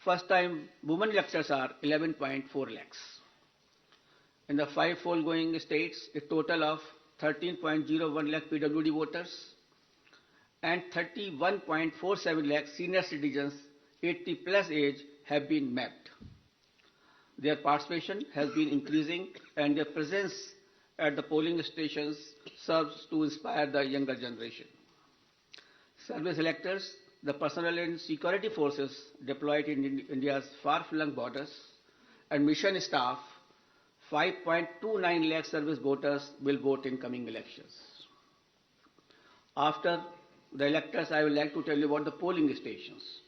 First-time women electors are 11.4 lakhs. In the 5 foregoing states, a total of 13.01 lakh PWD voters and 31.47 lakh senior citizens 80 plus age have been mapped. Their participation has been increasing and their presence at the polling stations serves to inspire the younger generation. Service electors, the personnel and security forces deployed in India's far-flung borders, and mission staff, 5.29 lakh service voters will vote in coming elections. After the electors, I would like to tell you about the polling stations.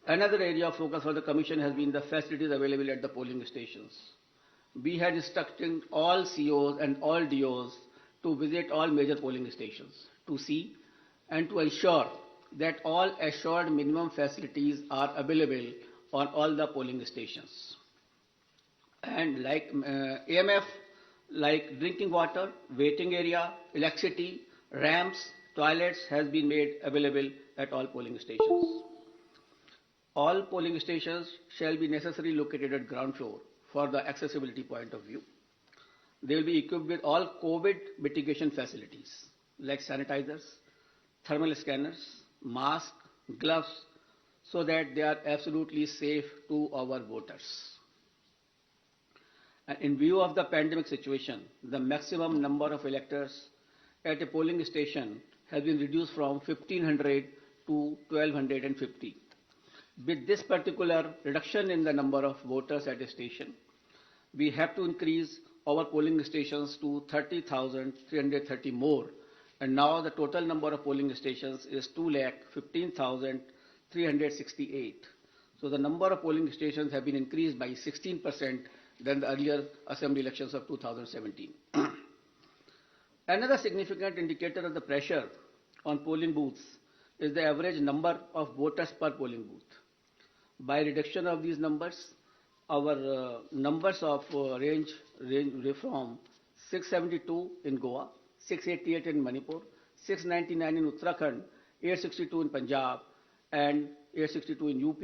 Another area of focus for the Commission has been the facilities available at the polling stations. We had instructed all COs and all DOs to visit all major polling stations to see and to ensure that all assured minimum facilities are available on all the polling stations. And like AMF, like drinking water, waiting area, electricity, ramps, toilets has been made available at all polling stations. All polling stations shall be necessarily located at ground floor for the accessibility point of view. They will be equipped with all COVID mitigation facilities like sanitizers, thermal scanners, masks, gloves, so that they are absolutely safe to our voters. And in view of the pandemic situation, the maximum number of electors at a polling station has been reduced from 1,500 to 1,250. With this particular reduction in the number of voters at a station, we have to increase our polling stations to 30,330 more. And now the total number of polling stations is 2,15,368. So the number of polling stations have been increased by 16% than the earlier assembly elections of 2017. Another significant indicator of the pressure on polling booths is the average number of voters per polling booth. By reduction of these numbers, our numbers of range from 672 in Goa, 688 in Manipur, 699 in Uttarakhand, 862 in Punjab, and 862 in UP.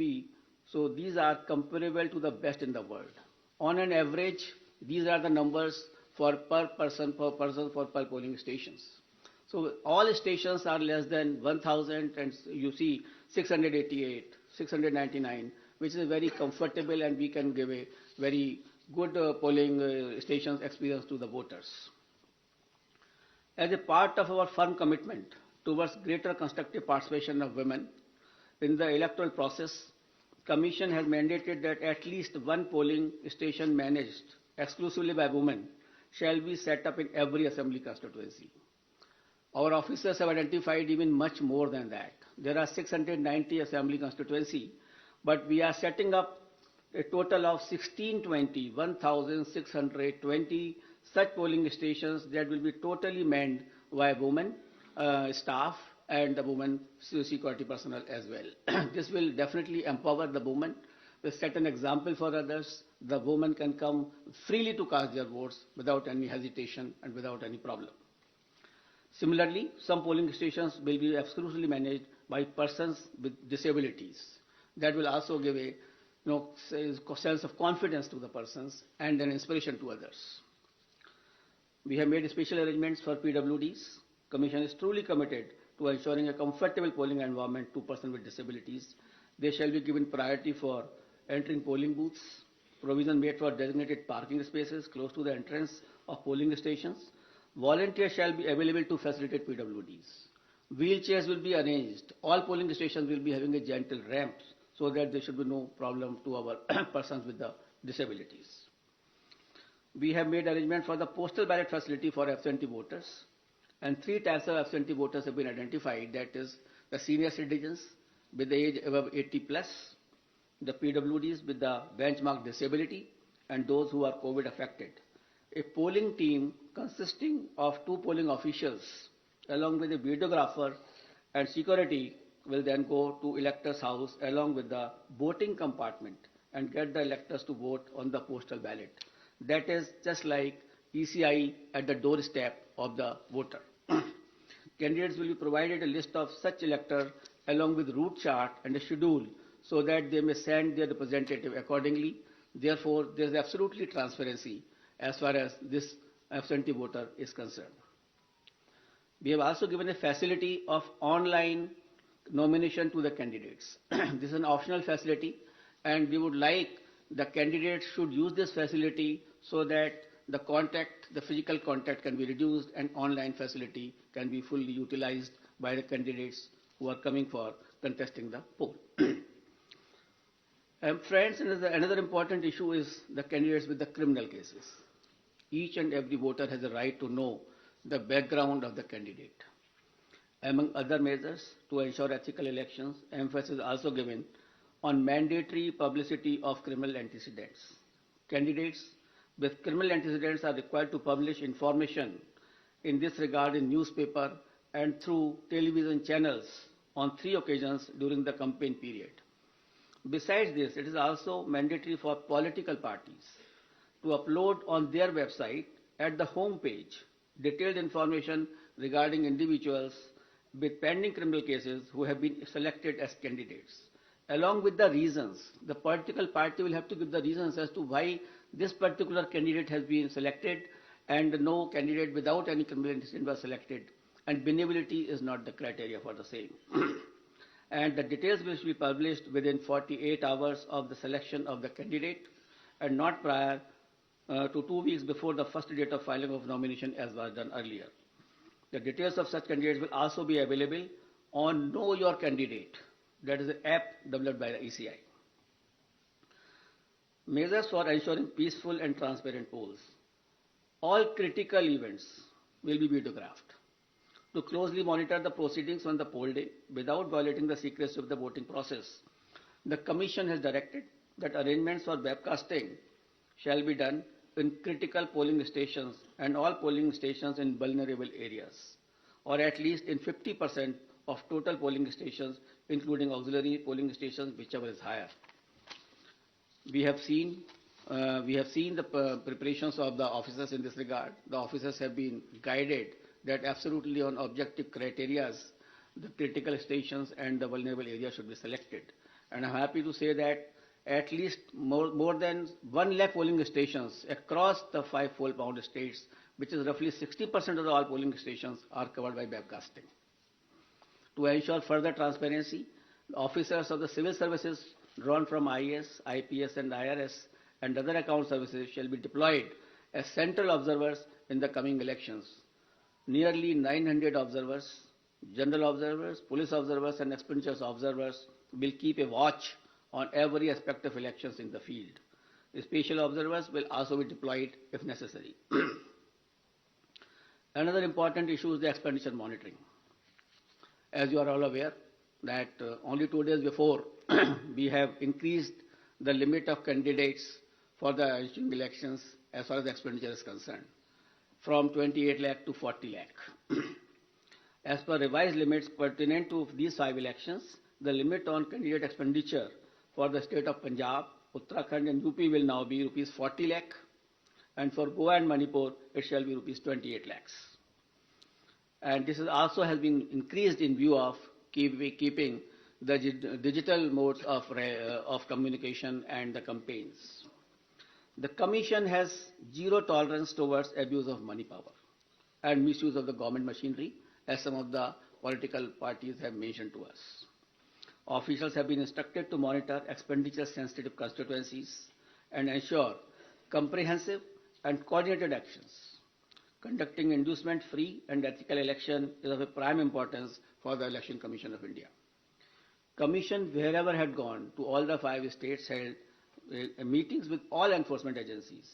So these are comparable to the best in the world. On an average, these are the numbers for per person for per polling stations. So all stations are less than 1,000, and you see 688, 699, which is very comfortable, and we can give a very good polling stations experience to the voters. As a part of our firm commitment towards greater constructive participation of women in the electoral process, Commission has mandated that at least one polling station managed exclusively by women shall be set up in every assembly constituency. Our officers have identified even much more than that. There are 690 assembly constituency, but we are setting up a total of 1,620 such polling stations that will be totally manned by women staff and the women security personnel as well. This will definitely empower the women, will set an example for others. The women can come freely to cast their votes without any hesitation and without any problem. Similarly, some polling stations will be exclusively managed by persons with disabilities. That will also give a sense of confidence to the persons and an inspiration to others. We have made special arrangements for PWDs. Commission is truly committed to ensuring a comfortable polling environment to persons with disabilities. They shall be given priority for entering polling booths, provision made for designated parking spaces close to the entrance of polling stations. Volunteers shall be available to facilitate PWDs. Wheelchairs will be arranged. All polling stations will be having a gentle ramps so that there should be no problem to our persons with the disabilities. We have made arrangement for the postal ballot facility for absentee voters, and 3 types of absentee voters have been identified. That is the senior citizens with the age above 80 plus, the PWDs with the benchmark disability, and those who are COVID affected. A polling team consisting of 2 polling officials along with a videographer and security will then go to electors' house along with the voting compartment and get the electors to vote on the postal ballot. That is just like ECI at the doorstep of the voter. Candidates will be provided a list of such electors along with route chart and a schedule so that they may send their representative accordingly. Therefore, there is absolutely transparency as far as this absentee voter is concerned. We have also given a facility of online nomination to the candidates. This is an optional facility, and we would like the candidates should use this facility so that the physical contact can be reduced and online facility can be fully utilized by the candidates who are coming for contesting the poll. Friends, another important issue is the candidates with the criminal cases. Each and every voter has a right to know the background of the candidate. Among other measures to ensure ethical elections, emphasis is also given on mandatory publicity of criminal antecedents. Candidates with criminal antecedents are required to publish information in this regard in newspaper and through television channels on 3 occasions during the campaign period. Besides this, it is also mandatory for political parties to upload on their website at the home page detailed information regarding individuals with pending criminal cases who have been selected as candidates. Along with the reasons, the political party will have to give the reasons as to why this particular candidate has been selected and no candidate without any criminal antecedent was selected, and winnability is not the criteria for the same. And the details will be published within 48 hours of the selection of the candidate and not prior to 2 weeks before the first date of filing of nomination as was done earlier. The details of such candidates will also be available on Know Your Candidate, that is an app developed by the ECI. Measures for ensuring peaceful and transparent polls. All critical events will be videographed to closely monitor the proceedings on the poll day without violating the secrecy of the voting process. The Commission has directed that arrangements for webcasting shall be done in critical polling stations and all polling stations in vulnerable areas, or at least in 50% of total polling stations, including auxiliary polling stations, whichever is higher. We have seen the preparations of the officers in this regard. The officers have been guided that absolutely on objective criteria, the critical stations and the vulnerable areas should be selected. And I'm happy to say that at least more than 1 lakh polling stations across the 5 poll-bound states, which is roughly 60% of all polling stations, are covered by webcasting. To ensure further transparency, officers of the civil services drawn from IAS, IPS and IRS and other account services shall be deployed as central observers in the coming elections. Nearly 900 observers, general observers, police observers and expenditures observers will keep a watch on every aspect of elections in the field. The special observers will also be deployed if necessary. Another important issue is the expenditure monitoring. As you are all aware that only 2 days before we have increased the limit of candidates for the elections as far as expenditure is concerned from 28 lakh to 40 lakh. As per revised limits pertinent to these 5 elections, the limit on candidate expenditure for the state of Punjab, Uttarakhand and UP will now be rupees 40 lakh, and for Goa and Manipur it shall be rupees 28 lakhs. And this is also has been increased in view of keeping the digital modes of communication and the campaigns. The Commission has zero tolerance towards abuse of money power and misuse of the government machinery, as some of the political parties have mentioned to us. Officials have been instructed to monitor expenditure-sensitive constituencies and ensure comprehensive and coordinated actions. Conducting inducement-free and ethical election is of a prime importance for the Election Commission of India. Commission, wherever had gone to all the 5 states, held meetings with all enforcement agencies,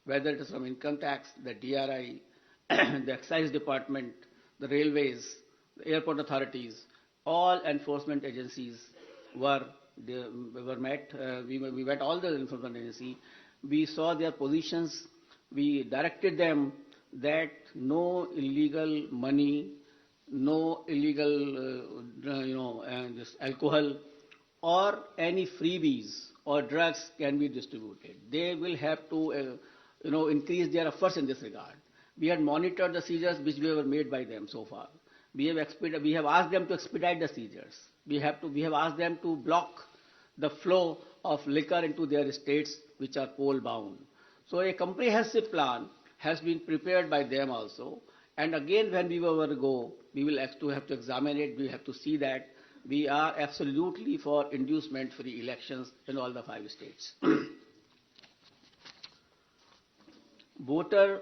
whether it is from income tax, the DRI, the excise department, the railways, the airport authorities. All enforcement agencies were met. We met all the enforcement agencies. We saw their positions. We directed them that no illegal money, no illegal, this alcohol or any freebies or drugs can be distributed. They will have to, increase their efforts in this regard. We had monitored the seizures which were made by them so far. We have asked them to expedite the seizures. We have asked them to block the flow of liquor into their states which are poll bound. So a comprehensive plan has been prepared by them also. And again, when we will go, we will have to examine it. We have to see that we are absolutely for inducement-free elections in all the 5 states. Voter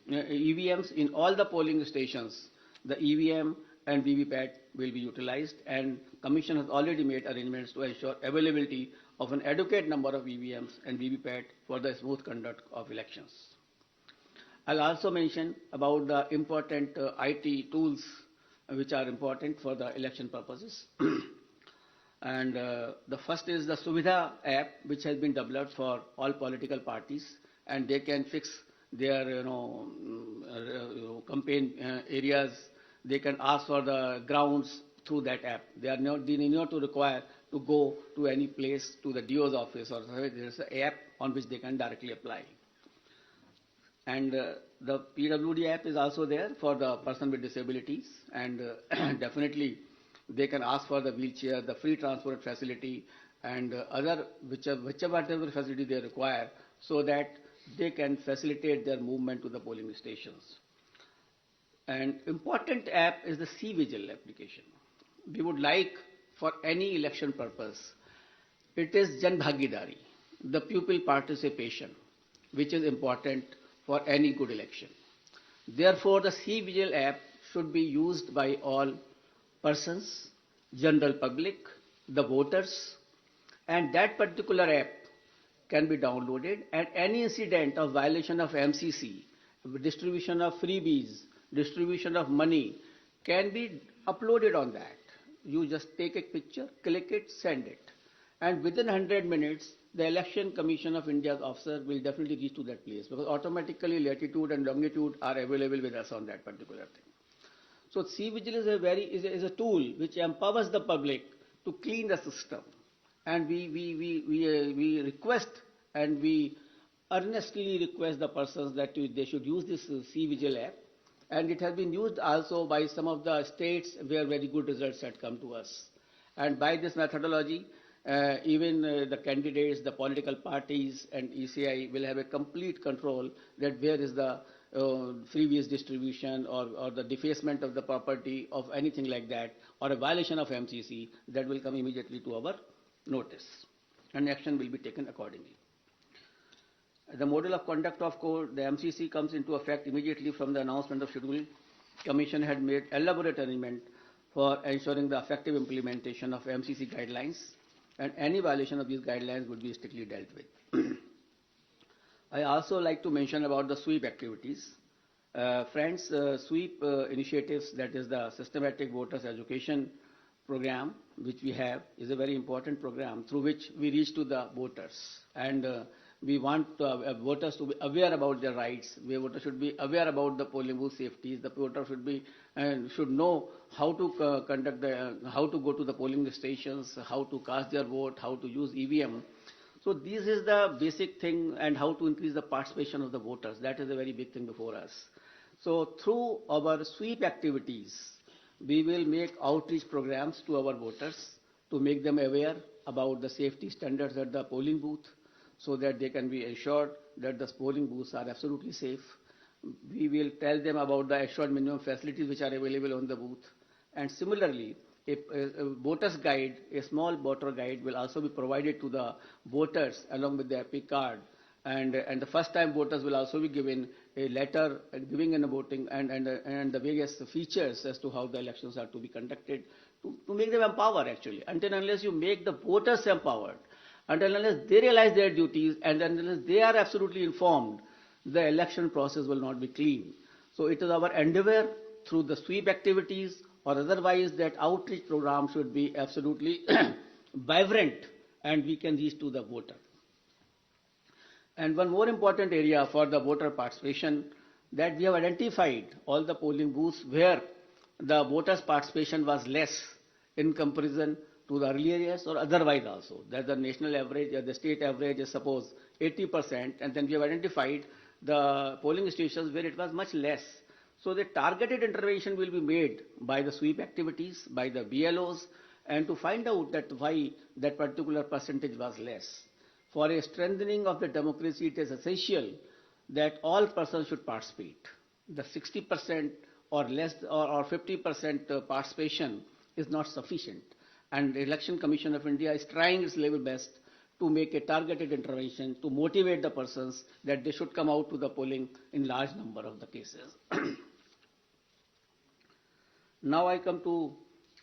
EVMs in all the polling stations, the EVM and VVPAT will be utilized, and Commission has already made arrangements to ensure availability of an adequate number of EVMs and VVPAT for the smooth conduct of elections. I'll also mention about the important IT tools which are important for the election purposes. And the first is the Suvidha app, which has been developed for all political parties, and they can fix their campaign areas. They can ask for the grounds through that app. They need not to require to go to any place, to the DO's office or something. There's an app on which they can directly apply. And the PWD app is also there for the person with disabilities, and definitely they can ask for the wheelchair, the free transport facility, and other whichever facility they require, so that they can facilitate their movement to the polling stations. An important app is the C-Vigil application. We would like, for any election purpose, it is Jan Bhagidari, the pupil participation, which is important for any good election. Therefore, the C-Vigil app should be used by all persons, general public, the voters, and that particular app can be downloaded, and any incident of violation of MCC, distribution of freebies, distribution of money can be uploaded on that. You just take a picture, click it, send it. And within 100 minutes, the Election Commission of India's officer will definitely reach to that place, because automatically latitude and longitude are available with us on that particular thing. So C-Vigil is a tool which empowers the public to clean the system. And we request and we earnestly request the persons that they should use this C-Vigil app. And it has been used also by some of the states where very good results had come to us. And by this methodology, even the candidates, the political parties and ECI will have a complete control that where is the freebies distribution or the defacement of the property of anything like that, or a violation of MCC, that will come immediately to our notice, and action will be taken accordingly. The model of conduct of court, the MCC, comes into effect immediately from the announcement of schedule. Commission had made elaborate arrangement for ensuring the effective implementation of MCC guidelines, and any violation of these guidelines would be strictly dealt with. I also like to mention about the sweep activities. Friends, sweep initiatives, that is the systematic voters education program which we have, is a very important program through which we reach to the voters, and we want voters to be aware about their rights. The voters should be aware about the polling booth safeties. The voter should know how to how to go to the polling stations, how to cast their vote, how to use EVM. So this is the basic thing, and how to increase the participation of the voters. That is a very big thing before us. So through our sweep activities, we will make outreach programs to our voters to make them aware about the safety standards at the polling booth, so that they can be assured that the polling booths are absolutely safe. We will tell them about the assured minimum facilities which are available on the booth. And similarly, a voter's guide, a small voter guide, will also be provided to the voters along with the EPIC card. And the first-time voters will also be given a letter giving in a voting and the various features as to how the elections are to be conducted, to make them empowered actually. Until and unless you make the voters empowered, until and unless they realize their duties, and unless they are absolutely informed, the election process will not be clean. So it is our endeavor through the sweep activities or otherwise that outreach program should be absolutely vibrant and we can reach to the voter. And one more important area for the voter participation, that we have identified all the polling booths where the voters' participation was less in comparison to the earlier years or otherwise also. That the national average or the state average is suppose 80%, and then we have identified the polling stations where it was much less. So the targeted intervention will be made by the sweep activities, by the BLOs, and to find out that why that particular percentage was less. For a strengthening of the democracy, it is essential that all persons should participate. The 60% or less or 50% participation is not sufficient. And the Election Commission of India is trying its level best to make a targeted intervention to motivate the persons that they should come out to the polling in large number of the cases. Now I come to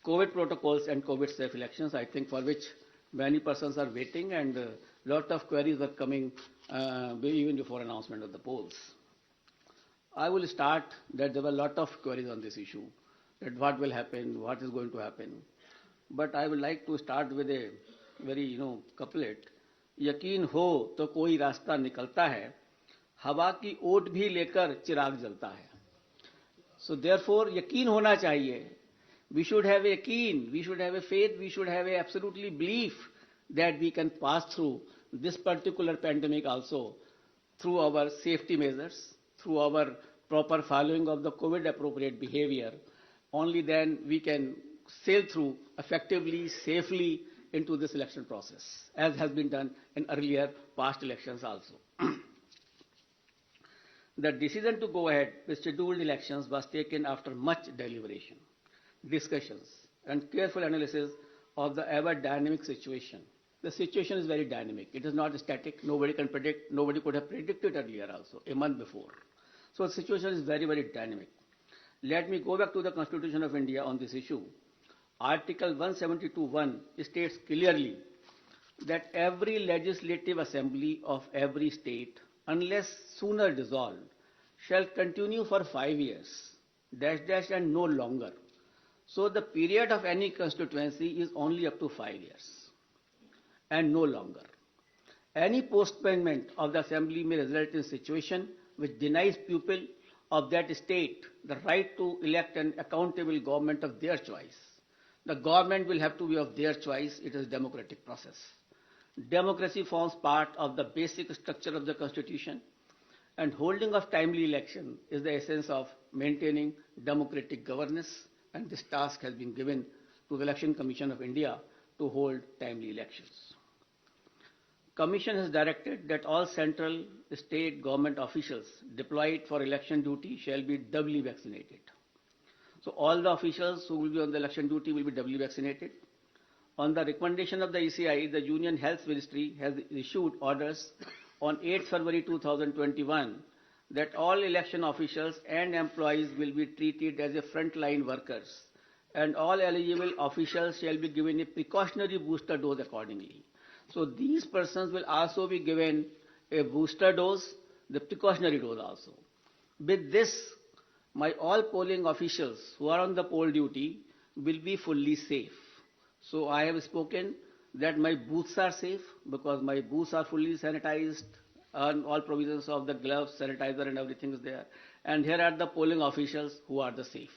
COVID protocols and COVID safe elections, I think for which many persons are waiting and a lot of queries are coming even before announcement of the polls. I will start that there were a lot of queries on this issue, that what will happen, what is going to happen. But I would like to start with a very, couplet. यकीन हो तो कोई रास्ता निकलता है, हवा की ओट भी लेकर चिराग जलता है. So therefore, यकीन होना चाहिए. We should have a yaqeen, we should have a faith, we should have a absolutely belief that we can pass through this particular pandemic also through our safety measures, through our proper following of the COVID appropriate behavior. Only then we can sail through effectively, safely into this election process, as has been done in earlier past elections also. The decision to go ahead with scheduled elections was taken after much deliberation, discussions, and careful analysis of the ever dynamic situation. The situation is very dynamic. It is not static. Nobody can predict. Nobody could have predicted earlier also, a month before. So the situation is very, very dynamic. Let me go back to the Constitution of India on this issue. Article 172(1) states clearly that every legislative assembly of every state, unless sooner dissolved, shall continue for 5 years, and no longer. So the period of any constituency is only up to 5 years and no longer. Any postponement of the assembly may result in a situation which denies people of that state the right to elect an accountable government of their choice. The government will have to be of their choice. It is a democratic process. Democracy forms part of the basic structure of the Constitution, and holding of timely election is the essence of maintaining democratic governance, and this task has been given to the Election Commission of India to hold timely elections. Commission has directed that all central state government officials deployed for election duty shall be doubly vaccinated. So all the officials who will be on the election duty will be doubly vaccinated. On the recommendation of the ECI, the Union Health Ministry has issued orders on 8 February 2021 that all election officials and employees will be treated as a frontline workers, and all eligible officials shall be given a precautionary booster dose accordingly. So these persons will also be given a booster dose, the precautionary dose also. With this, my all polling officials who are on the poll duty will be fully safe. So I have spoken that my booths are safe because my booths are fully sanitized, and all provisions of the gloves, sanitizer and everything is there. And here are the polling officials who are the safe.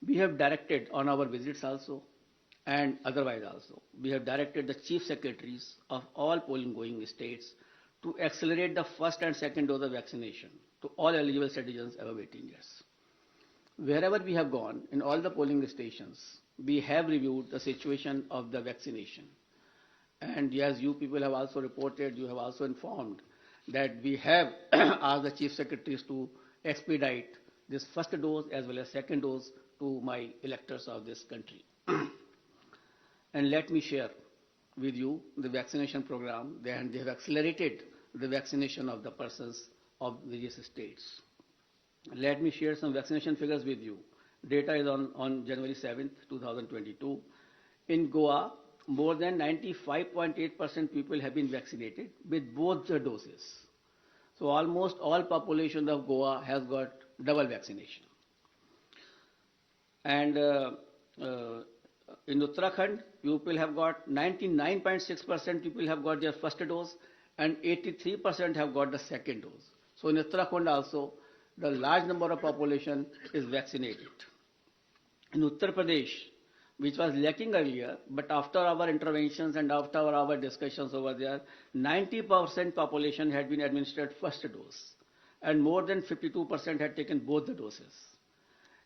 We have directed on our visits also, and otherwise also, we have directed the chief secretaries of all polling going states to accelerate the first and second dose of vaccination to all eligible citizens above 18 years. Wherever we have gone, in all the polling stations, we have reviewed the situation of the vaccination. And as you people have also reported, you have also informed that we have asked the chief secretaries to expedite this first dose as well as second dose to my electors of this country. And let me share with you the vaccination program, and they have accelerated the vaccination of the persons of various states. Let me share some vaccination figures with you. Data is on January 7th, 2022. In Goa, more than 95.8% people have been vaccinated with both the doses. So almost all population of Goa has got double vaccination. And in Uttarakhand, people have got 99.6% people have got their first dose and 83% have got the second dose. So in Uttarakhand also, the large number of population is vaccinated. In Uttar Pradesh, which was lacking earlier, but after our interventions and after our discussions over there, 90% population had been administered first dose and more than 52% had taken both the doses.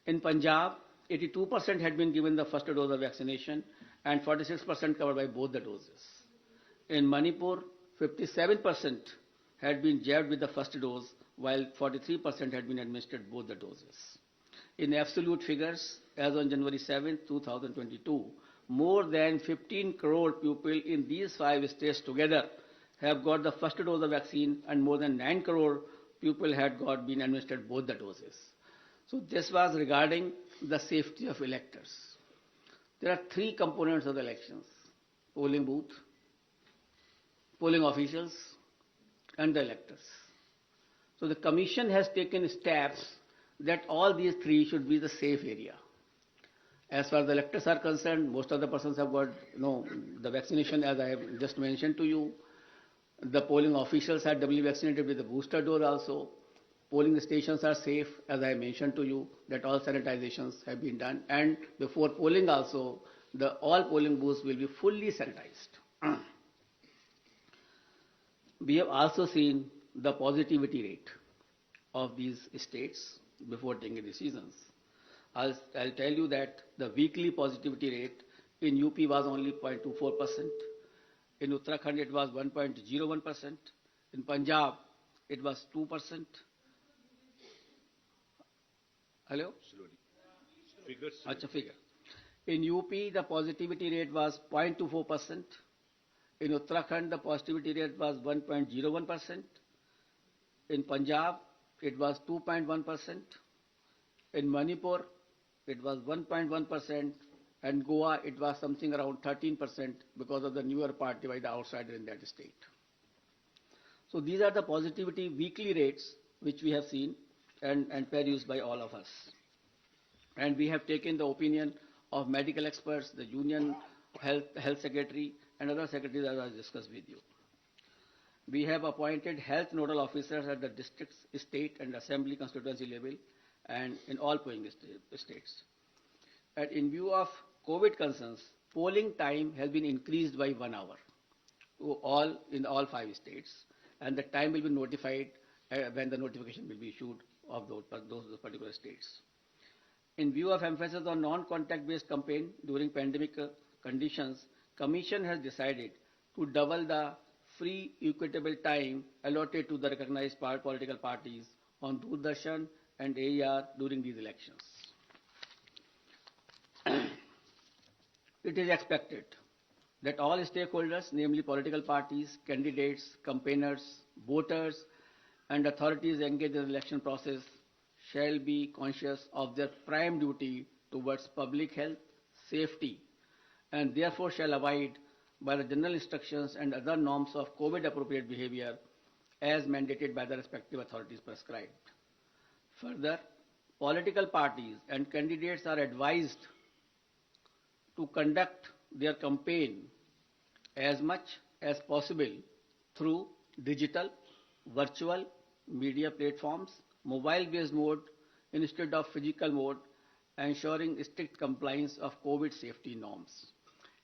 In Punjab, 82% had been given the first dose of vaccination and 46% covered by both the doses. In Manipur, 57% had been jabbed with the first dose, while 43% had been administered both the doses. In absolute figures, as on January 7, 2022, more than 15 crore people in these 5 states together have got the first dose of vaccine, and more than 9 crore people had been administered both the doses. So this was regarding the safety of electors. There are 3 components of the elections: polling booth, polling officials, and the electors. So the Commission has taken steps that all these 3 should be the safe area. As far as the electors are concerned, most of the persons have got the vaccination, as I have just mentioned to you. The polling officials are doubly vaccinated with the booster dose also. Polling stations are safe, as I mentioned to you, that all sanitizations have been done. And before polling also, all polling booths will be fully sanitized. We have also seen the positivity rate of these states before taking decisions. I'll tell you that the weekly positivity rate in UP was only 0.24%. In Uttarakhand, it was 1.01%. In Punjab, it was 2%. Hello? Figures. Acha, figure. In UP, the positivity rate was 0.24%. In Uttarakhand, the positivity rate was 1.01%. In Punjab, it was 2.1%. In Manipur, it was 1.1%. And Goa, it was something around 13% because of the newer party by the outsider in that state. So these are the positivity weekly rates which we have seen and produced by all of us. And we have taken the opinion of medical experts, the Union Health Secretary, and other secretaries as I discussed with you. We have appointed health nodal officers at the district, state, and assembly constituency level and in all polling states. And in view of COVID concerns, polling time has been increased by 1 hour in all 5 states, and the time will be notified when the notification will be issued of those particular states. In view of emphasis on non-contact based campaign during pandemic conditions, Commission has decided to double the free equitable time allotted to the recognized political parties on Doordarshan and AER during these elections. It is expected that all stakeholders, namely political parties, candidates, campaigners, voters, and authorities engaged in the election process shall be conscious of their prime duty towards public health, safety, and therefore shall abide by the general instructions and other norms of COVID-appropriate behavior as mandated by the respective authorities prescribed. Further, political parties and candidates are advised to conduct their campaign as much as possible through digital, virtual, media platforms, mobile-based mode instead of physical mode, ensuring strict compliance of COVID safety norms.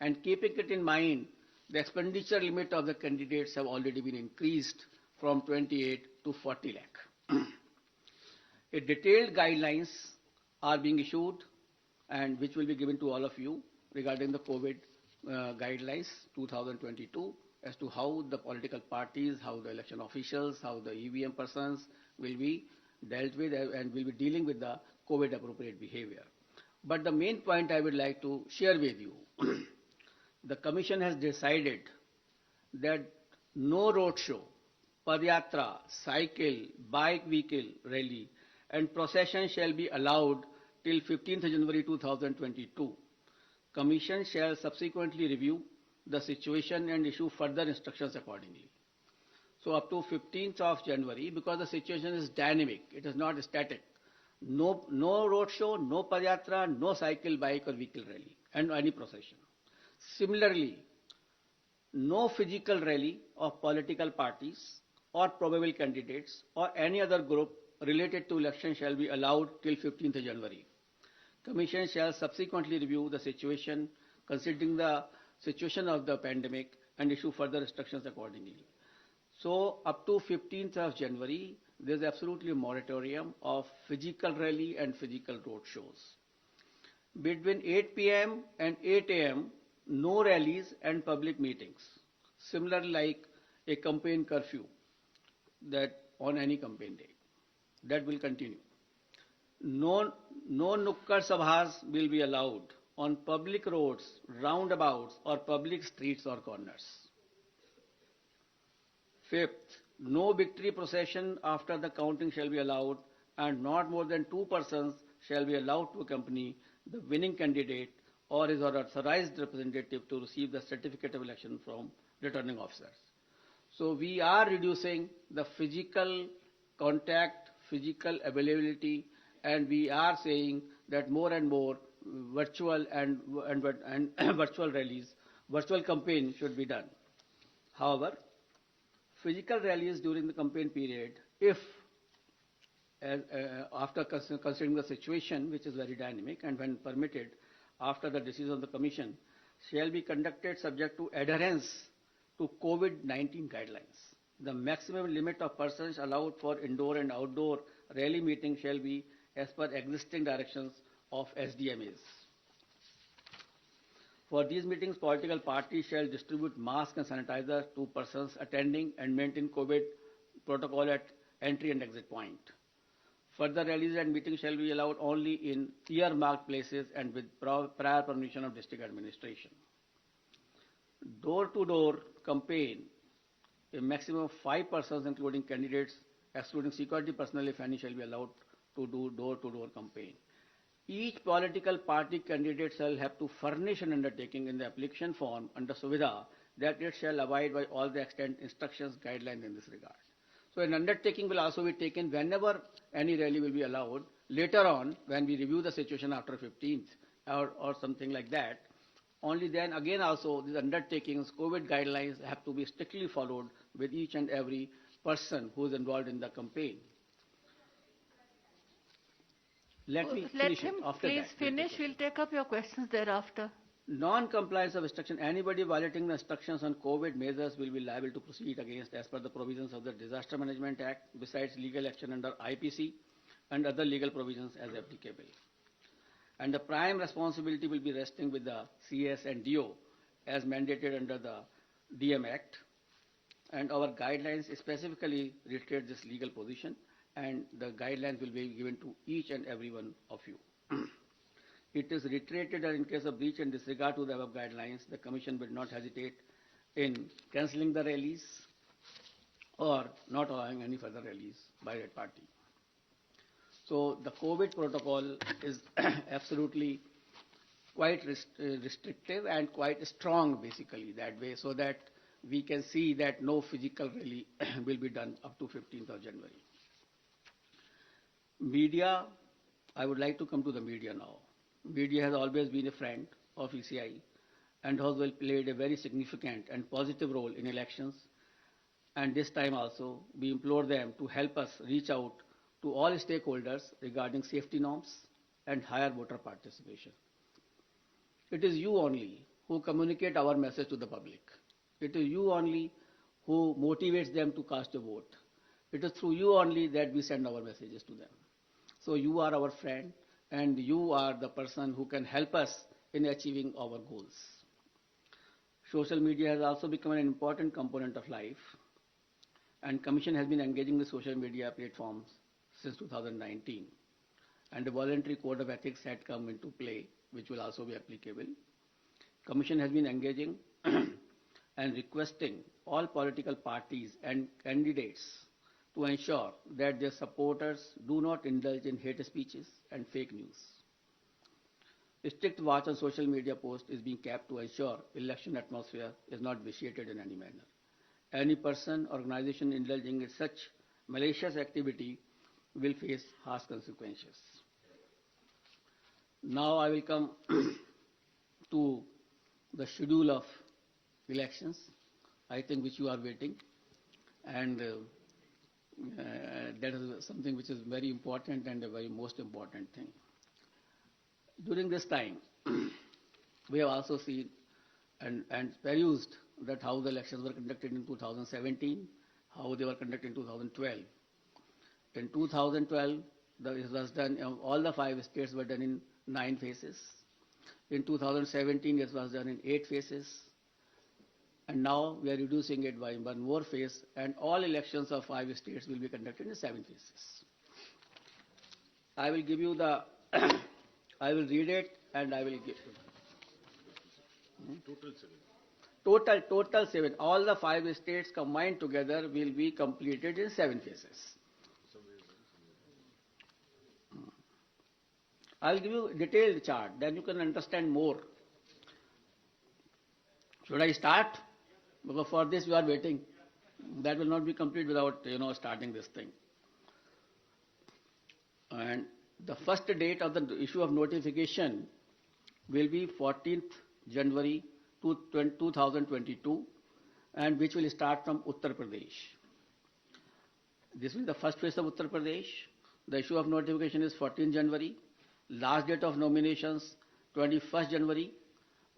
And keeping it in mind, the expenditure limit of the candidates have already been increased from 28 to 40 lakh. A detailed guidelines are being issued and which will be given to all of you regarding the COVID guidelines 2022 as to how the political parties, how the election officials, how the EVM persons will be dealt with and will be dealing with the COVID appropriate behavior. But the main point I would like to share with you, the Commission has decided that no roadshow, padyatra, cycle, bike vehicle rally and procession shall be allowed till 15th January 2022. Commission shall subsequently review the situation and issue further instructions accordingly. So up to 15th of January, because the situation is dynamic, it is not static. No road show, no padyatra, no cycle, bike or vehicle rally and any procession. Similarly, no physical rally of political parties or probable candidates or any other group related to election shall be allowed till 15th January. Commission shall subsequently review the situation, considering the situation of the pandemic, and issue further instructions accordingly. So, up to 15th of January, there is absolutely a moratorium of physical rally and physical road shows. Between 8 p.m. and 8 a.m., no rallies and public meetings. Similarly, like a campaign curfew that on any campaign day. That will continue. No nukkad sabhas will be allowed on public roads, roundabouts, or public streets or corners. Fifth, no victory procession after the counting shall be allowed, and not more than 2 persons shall be allowed to accompany the winning candidate or his or authorized representative to receive the certificate of election from returning officers. So we are reducing the physical contact, physical availability, and we are saying that more and more virtual and virtual rallies, virtual campaign should be done. However, physical rallies during the campaign period, if after considering the situation, which is very dynamic, and when permitted, after the decision of the Commission, shall be conducted subject to adherence to COVID-19 guidelines. The maximum limit of persons allowed for indoor and outdoor rally meeting shall be as per existing directions of SDMAs. For these meetings, political parties shall distribute masks and sanitizer to persons attending and maintain COVID protocol at entry and exit point. Further rallies and meetings shall be allowed only in earmarked places and with prior permission of district administration. Door-to-door campaign, a maximum of 5 persons including candidates, excluding security personnel if any, shall be allowed to do door-to-door campaign. Each political party candidate shall have to furnish an undertaking in the application form under Suvidha that it shall abide by all the extant instructions, guidelines in this regard. So an undertaking will also be taken whenever any rally will be allowed. Later on, when we review the situation after 15th or something like that, only then again also these undertakings, COVID guidelines have to be strictly followed with each and every person who is involved in the campaign. Let me finish him it. After please that, finish. We'll take up your questions thereafter. Non-compliance of instruction. Anybody violating the instructions on COVID measures will be liable to proceed against as per the provisions of the Disaster Management Act, besides legal action under IPC and other legal provisions as applicable. And the prime responsibility will be resting with the CS and DO as mandated under the DM Act. And our guidelines specifically reiterate this legal position, and the guidelines will be given to each and every one of you. It is reiterated that in case of breach and disregard to the above guidelines, the Commission will not hesitate in cancelling the rallies or not allowing any further rallies by that party. So the COVID protocol is absolutely quite restrictive and quite strong basically that way, so that we can see that no physical rally will be done up to 15th of January. Media, I would like to come to the media now. Media has always been a friend of ECI and has played a very significant and positive role in elections. And this time also, we implore them to help us reach out to all stakeholders regarding safety norms and higher voter participation. It is you only who communicate our message to the public. It is you only who motivates them to cast a vote. It is through you only that we send our messages to them. So you are our friend, and you are the person who can help us in achieving our goals. Social media has also become an important component of life, and Commission has been engaging with social media platforms since 2019. And a voluntary code of ethics had come into play, which will also be applicable. Commission has been engaging and requesting all political parties and candidates to ensure that their supporters do not indulge in hate speeches and fake news. A strict watch on social media posts is being kept to ensure election atmosphere is not vitiated in any manner. Any person, organization indulging in such malicious activity will face harsh consequences. Now I will come to the schedule of elections, I think which you are waiting, and that is something which is very important and a very most important thing. During this time, we have also seen and perused that how the elections were conducted in 2017, how they were conducted in 2012. In 2012, it was done, all the 5 states were done in 9 phases, In 2017, it was done in 8 phases. And now we are reducing it by one more phase, and all elections of 5 states will be conducted in 7 phases. I will give you the, I will read it and I will give. Total 7. Total 7. All the 5 states combined together will be completed in 7 phases. I will give you a detailed chart, then you can understand more. Should I start? Because for this you are waiting. That will not be complete without, starting this thing. And the first date of the issue of notification will be 14th January 2022, and which will start from Uttar Pradesh. This is the first phase of Uttar Pradesh. The issue of notification is 14th January. Last date of nominations 21st January.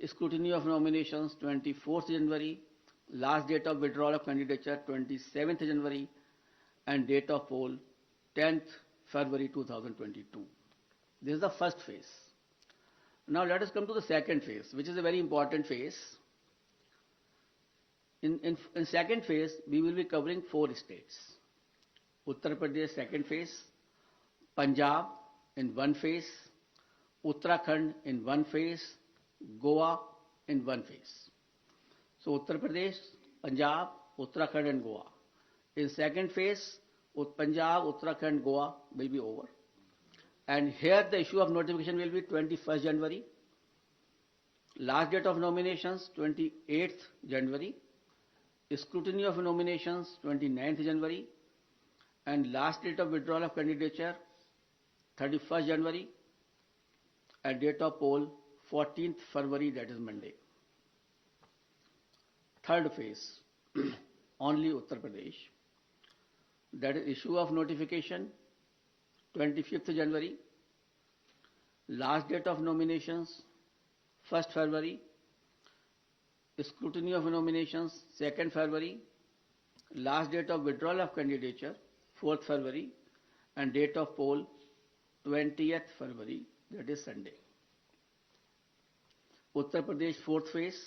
Scrutiny of nominations 24th January. Last date of withdrawal of candidature 27th January. And date of poll 10th February 2022. This is the first phase. Now let us come to the second phase, which is a very important phase. In second phase, we will be covering 4 states. Uttar Pradesh, second phase. Punjab in 1 phase. Uttarakhand in 1 phase. Goa in 1 phase. So Uttar Pradesh, Punjab, Uttarakhand and Goa. In second phase, Punjab, Uttarakhand, Goa will be over. And here the issue of notification will be 21st January. Last date of nominations 28th January. Scrutiny of nominations 29th January. And last date of withdrawal of candidature 31st January. And date of poll 14th February, that is Monday. Third phase, only Uttar Pradesh. That is issue of notification 25th January. Last date of nominations 1st February. Scrutiny of nominations 2nd February. Last date of withdrawal of candidature 4th February. And date of poll 20th February, that is Sunday. Uttar Pradesh, 4th phase.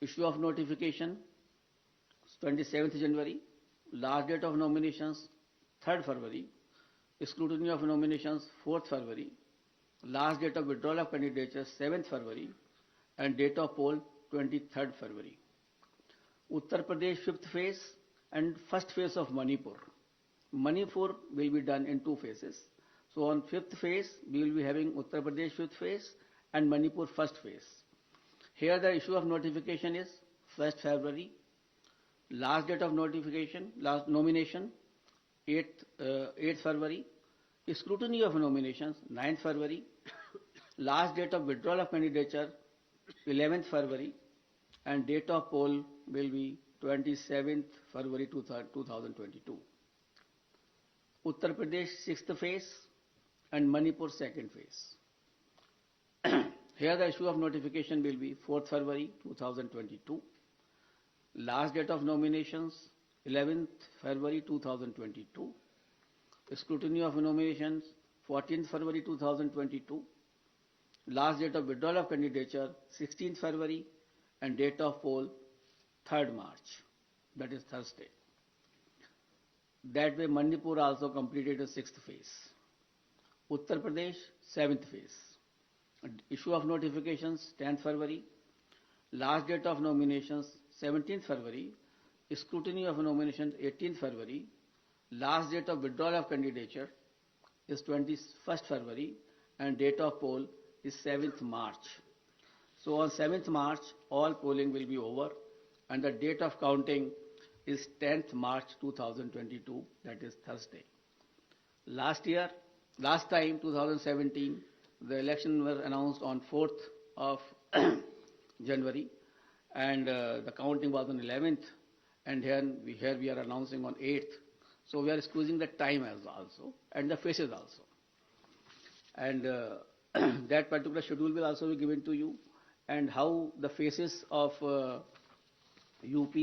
Issue of notification 27th January. Last date of nominations 3rd February. Scrutiny of nominations 4th February. Last date of withdrawal of candidature 7th February. And date of poll 23rd February. Uttar Pradesh, 5th phase and first phase of Manipur. Manipur will be done in 2 phases. So on 5th phase, we will be having Uttar Pradesh 5th phase and Manipur 1st phase. Here the issue of notification is 1st February. Last date of notification, last nomination 8th February. Scrutiny of nominations 9th February. Last date of withdrawal of candidature 11th February. And date of poll will be 27th February 2022. Uttar Pradesh 6th phase and Manipur 2nd phase. Here the issue of notification will be 4th February 2022. Last date of nominations 11th February 2022. Scrutiny of nominations 14th February 2022. Last date of withdrawal of candidature 16th February and date of poll 3rd March, that is Thursday. That way Manipur also completed the 6th phase. Uttar Pradesh 7th phase. Issue of notifications 10th February. Last date of nominations 17th February. Scrutiny of nominations 18th February. Last date of withdrawal of candidature is 21st February and date of poll is 7th March. So on 7th March all polling will be over and the date of counting is 10th March 2022, that is Thursday. Last time 2017, the election was announced on 4th of January and the counting was on 11th and here we are announcing on 8th. So we are squeezing the time as also and the phases also. And that particular schedule will also be given to you and how the phases of UP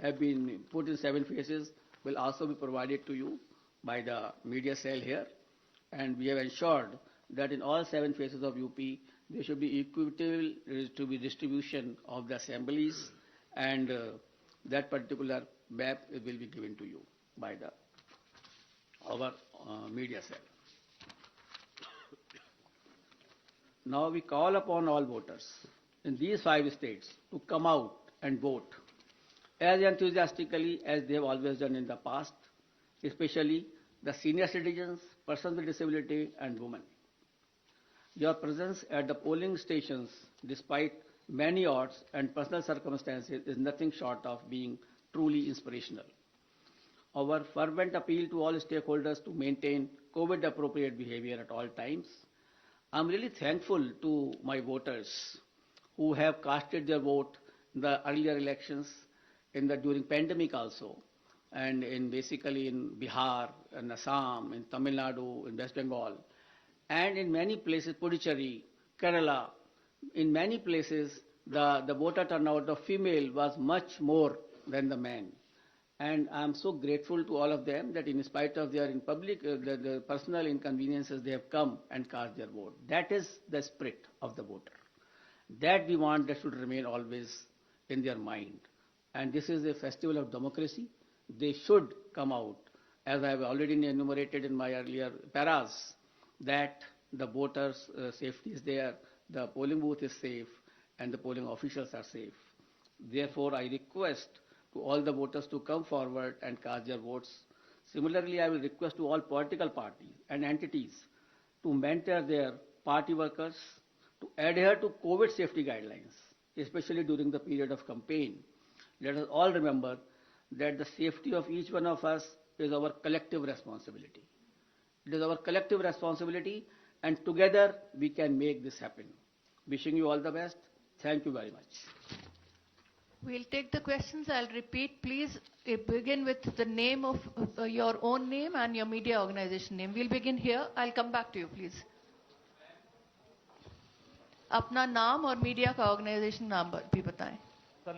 have been put in 7 phases will also be provided to you by the media cell here. And we have ensured that in all 7 phases of UP, there should be equitable to be distribution of the assemblies, and that particular map will be given to you by our media cell. Now we call upon all voters in these 5 states to come out and vote as enthusiastically as they have always done in the past, especially the senior citizens, persons with disability, and women. Your presence at the polling stations, despite many odds and personal circumstances, is nothing short of being truly inspirational. Our fervent appeal to all stakeholders to maintain COVID-appropriate behavior at all times. I'm really thankful to my voters who have casted their vote in the earlier elections, during pandemic also, and basically in Bihar, in Assam, in Tamil Nadu, in West Bengal, and in many places, Puducherry, Kerala, in many places, the voter turnout of female was much more than the men. And I'm so grateful to all of them that in spite of their the personal inconveniences, they have come and cast their vote. That is the spirit of the voter. That we want that should remain always in their mind. And this is a festival of democracy. They should come out, as I have already enumerated in my earlier paras, that the voters' safety is there, the polling booth is safe, and the polling officials are safe. Therefore, I request to all the voters to come forward and cast their votes. Similarly, I will request to all political parties and entities to mentor their party workers to adhere to COVID safety guidelines, especially during the period of campaign. Let us all remember that the safety of each one of us is our collective responsibility. It is our collective responsibility, and together we can make this happen. Wishing you all the best. Thank you very much. We'll take the questions. I'll repeat. Please begin with the name of your own name and your media organization name. We'll begin here. I'll come back to you, please. अपना नाम और media का organisation नाम भी बताएं. Sir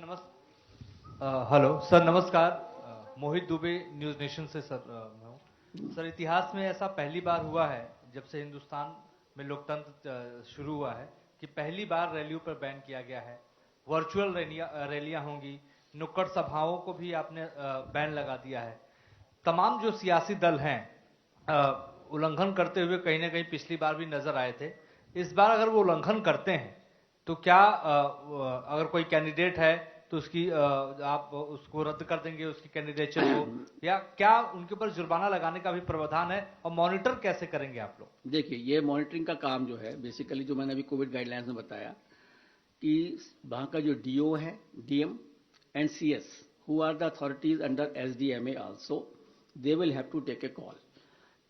hello sir, नमस्कार. मोहित Dubey, news nation से sir मैं हूं. सर, इतिहास में ऐसा पहली बार हुआ है जब से हिंदुस्तान में लोकतंत्र शुरू हुआ है कि पहली बार रैलियों पर बैन किया गया है. वर्चुअल रैलियां होंगी, नुक्कड़ सभाओं को भी आपने बैन लगा दिया है. तमाम जो सियासी दल हैं उल्लंघन करते हुए कहीं ना कहीं पिछली बार भी नजर आए थे. इस बार अगर वो उल्लंघन करते हैं तो क्या अगर कोई कैंडिडेट है तो उसकी आप उसको रद्द कर देंगे, उसकी कैंडिडेचर को, या क्या उनके ऊपर जुर्माना लगाने का भी प्रावधान है, और मॉनिटर कैसे करेंगे आप लोग? देखिए, ये मॉनिटरिंग का काम जो है, बेसिकली जो मैंने अभी कोविड गाइडलाइंस में बताया कि वहाँ का जो डीओ है, DM and CS, who are the authorities under SDMA also, they will have to take a call.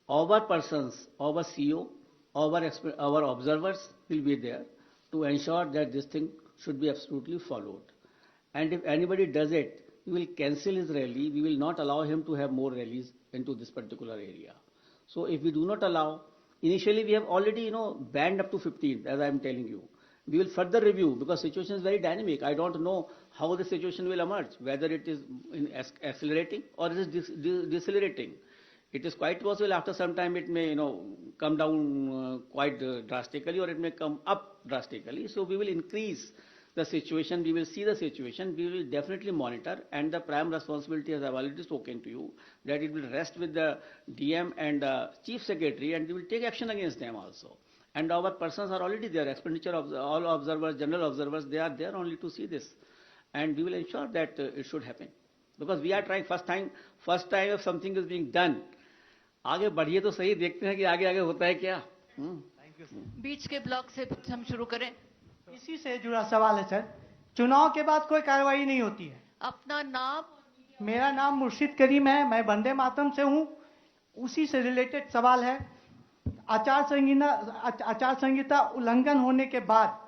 Our persons, our CEO, our observers will be there to ensure that this thing should be absolutely followed. And if anybody does it, we will cancel his rally. We will not allow him to have more rallies into this particular area. So if we do not allow, initially we have already, banned up to 15th, as I am telling you. We will further review because situation is very dynamic. I don't know how the situation will emerge, whether it is accelerating or it is decelerating. It is quite possible after some time it may, come down quite drastically, or it may come up drastically. So we will increase the situation. We will see the situation. We will definitely monitor, and the prime responsibility, as I have already spoken to you, that it will rest with the DM and the Chief Secretary, and we will take action against them also. And our persons are already there. Expenditure of all observers, general observers, they are there only to see this, and we will ensure that it should happen, because we are trying first time if something is being done. आगे बढ़िए तो सही, देखते हैं कि आगे आगे होता है क्या. Thank you sir. बीच के ब्लॉक से हम शुरू करें. इसी से जुड़ा सवाल है सर. चुनाव के बाद कोई कार्रवाई नहीं होती है. अपना नाम. मेरा नाम मुर्शिद करीम है, मैं वंदे मातरम से हूँ. उसी से रिलेटेड सवाल है. आचार संहिता उल्लंघन होने के बाद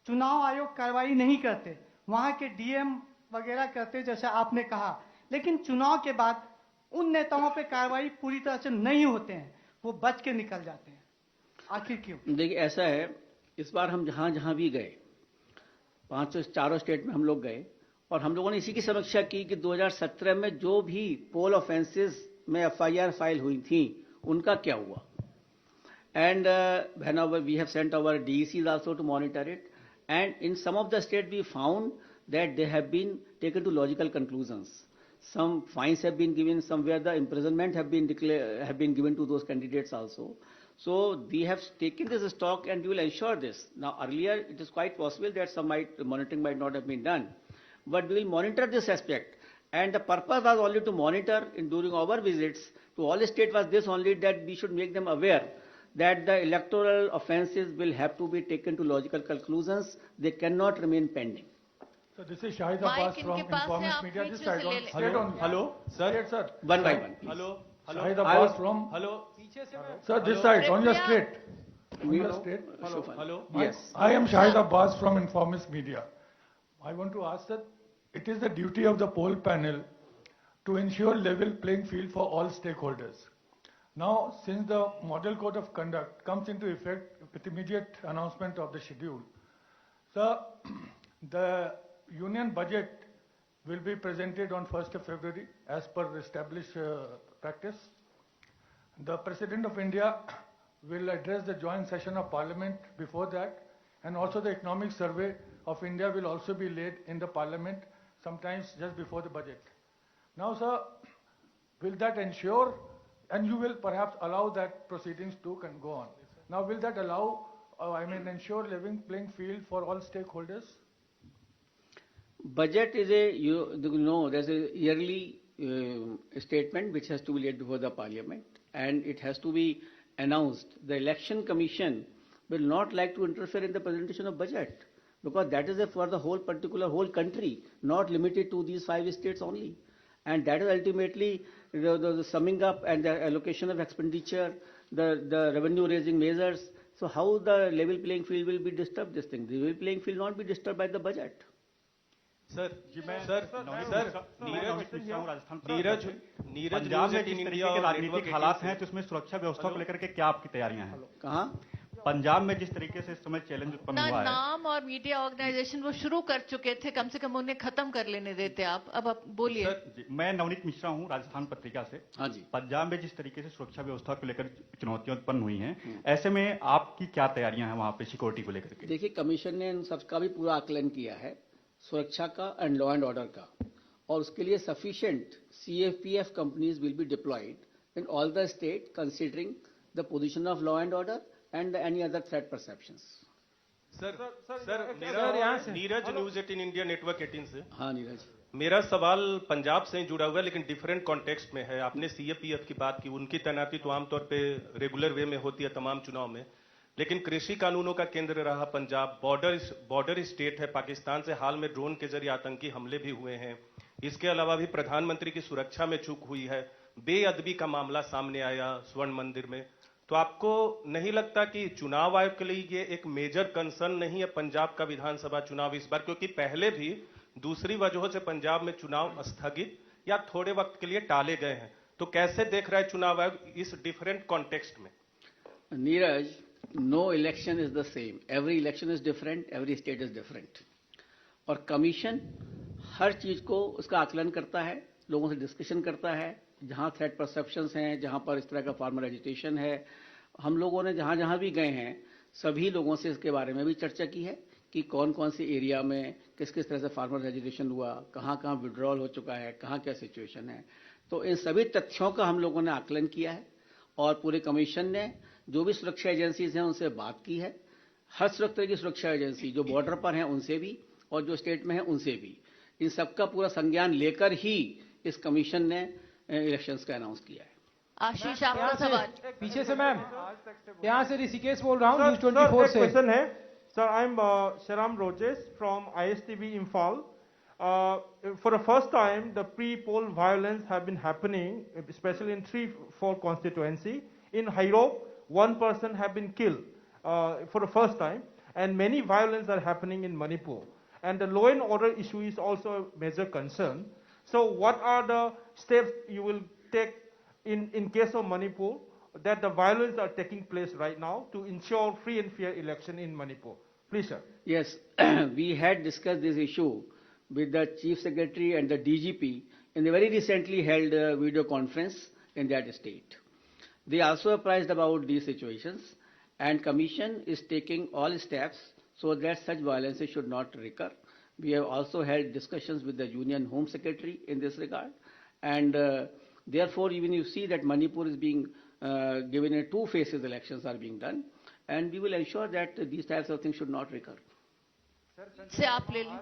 चुनाव आयोग कार्रवाई नहीं करते, वहां के डीएम वगैरह करते जैसे आपने कहा, लेकिन चुनाव के बाद उन नेताओं पे कार्रवाई पूरी तरह से नहीं होते हैं, वो बच के निकल जाते हैं. आखिर क्यों? देखिए, ऐसा है, इस बार हम जहां जहां भी गए, 4 स्टेट में हम लोग गए, और हम लोगों ने इसी की समीक्षा की कि 2017 में जो भी पोल ऑफेंसेस में एफआईआर फाइल हुई थी उनका क्या हुआ. And whenever we have sent our DECs also to monitor it, and in some of the states we found that they have been taken to logical conclusions. Some fines have been given, somewhere the imprisonment have been given to those candidates also. So we have taken this stock and we will ensure this. Now earlier it is quite possible that some monitoring might not have been done, but we will monitor this aspect. And the purpose was only to monitor during our visits to all states was this only, that we should make them aware that the electoral offences will have to be taken to logical conclusions. They cannot remain pending. So this is Shahid Mike, Abbas from इनके पास से Informist आप Media. Beach This में side से on ले लें। straight on. Hello, sir. Straight, sir. One by one, please. Hello. Shahid I Abbas was- from. Hello. Sir, this side on your Prithya. straight. On your Hello. straight. Hello. Hello. Yes. I am Shahid Abbas from Informist Media. I want to ask that it is the duty of the poll panel to ensure level playing field for all stakeholders. Now, since the Model Code of Conduct comes into effect with immediate announcement of the schedule, sir, the union budget will be presented on 1st of February as per established practice. The President of India will address the joint session of Parliament before that, and also the economic survey of India will also be laid in the Parliament sometimes just before the budget. Now, sir, will that ensure, and you will perhaps allow that proceedings to can go on. Now, will that allow, ensure level playing field for all stakeholders? Budget is there's a yearly statement which has to be laid before the Parliament, and it has to be announced. The Election Commission will not like to interfere in the presentation of budget, because that is for the whole country, not limited to these 5 states only. And that is ultimately the summing up and the allocation of expenditure, the revenue raising measures. So how the level playing field will be disturbed, this thing? The level playing field will not be disturbed by the budget. Sir Neeraj Punjab में जिस तरीके के राजनीतिक हालात हैं तो उसमें सुरक्षा व्यवस्था को लेकर के क्या आपकी तैयारियां हैं? कहाँ? पंजाब में जिस तरीके से इस समय चैलेंज उत्पन्न हुआ है, नाम और मीडिया ऑर्गेनाइजेशन वो शुरू कर चुके थे, कम से कम उन्हें खत्म कर लेने देते आप। अब आप बोलिए। मैं नवनीत मिश्रा हूं राजस्थान पत्रिका से। हाँ जी। पंजाब में जिस तरीके से सुरक्षा व्यवस्था को लेकर चुनौतियां उत्पन्न हुई हैं, ऐसे में आपकी क्या तैयारियां हैं वहां पे सिक्योरिटी को लेकर के? देखिए, कमीशन ने इन सबका भी पूरा आकलन किया है, सुरक्षा का एंड लॉ एंड ऑर्डर का, और उसके लिए sufficient CFPF companies will be diploid in all the state considering the position of law and order and any other threat perceptions. Sir Neeraj news 18 India network 18 से। हाँ नीरज, मेरा सवाल पंजाब से जुड़ा हुआ है, लेकिन डिफरेंट कॉन्टेक्स्ट में है। आपने CFPF की बात की, उनकी तैनाती तो आमतौर पे रेगुलर वे में होती है तमाम चुनाव में, लेकिन कृषि कानूनों का केंद्र रहा पंजाब। बॉर्डर स्टेट है पाकिस्तान से, हाल में ड्रोन के जरिए आतंकी हमले भी हुए हैं। इसके अलावा भी प्रधानमंत्री की सुरक्षा में चूक हुई है, बेअदबी का मामला सामने आया स्वर्ण मंदिर में। तो आपको नहीं लगता कि चुनाव आयोग के लिए ये एक मेजर कंसर्न नहीं है पंजाब का विधानसभा चुनाव इस बार? क्योंकि पहले भी दूसरी वजहों से पंजाब में चुनाव स्थगित या थोड़े वक्त के लिए टाले गए हैं। तो कैसे देख रहा है चुनाव आयोग इस डिफरेंट कॉन्टेक्स्ट में? Neeraj, no election is the same, every election is different, every state is different, और कमीशन हर चीज को उसका आकलन करता है, लोगों से डिस्कशन करता है। जहां थ्रेट परसेप्शंस हैं, जहां पर इस तरह का फार्मर एजिटेशन है, हम लोगों ने जहां जहां भी गए हैं सभी लोगों से इसके बारे में भी चर्चा की है कि कौन कौन से एरिया में किस किस तरह से फार्मर एजिटेशन हुआ, कहां कहां विड्रॉल हो चुका है, कहां क्या सिचुएशन है। तो इन सभी तथ्यों का हम लोगों ने आकलन किया है, और पूरे कमीशन ने जो भी सुरक्षा एजेंसीज हैं उनसे बात की है। हर तरह की सुरक्षा एजेंसी जो बॉर्डर पर हैं उनसे भी, और जो स्टेट में है उनसे भी, इन सबका पूरा संज्ञान लेकर ही इस कमीशन ने इलेक्शंस का अनाउंस किया है। आशीष, आपका सवाल। पीछे से मैम, यहाँ से ऋषिकेश बोल रहा हूँ न्यूज 24 से। क्वेश्चन है sir, I am Sharam Rojes from ISTV Imphal. For the first time, the pre-poll violence have been happening, especially in 3-4 constituency. In Hairok, one person have been killed for the first time, and many violence are happening in Manipur. And the law and order issue is also a major concern. So what are the steps you will take in case of Manipur, that the violence are taking place right now to ensure free and fair election in Manipur? Please, sir. Yes, we had discussed this issue with the Chief Secretary and the DGP in the very recently held video conference in that state. They also apprised about these situations, and Commission is taking all steps so that such violences should not recur. We have also held discussions with the Union Home Secretary in this regard, and therefore even you see that Manipur is being given a 2 phases elections are being done, and we will ensure that these types of things should not recur. से आप ले लें।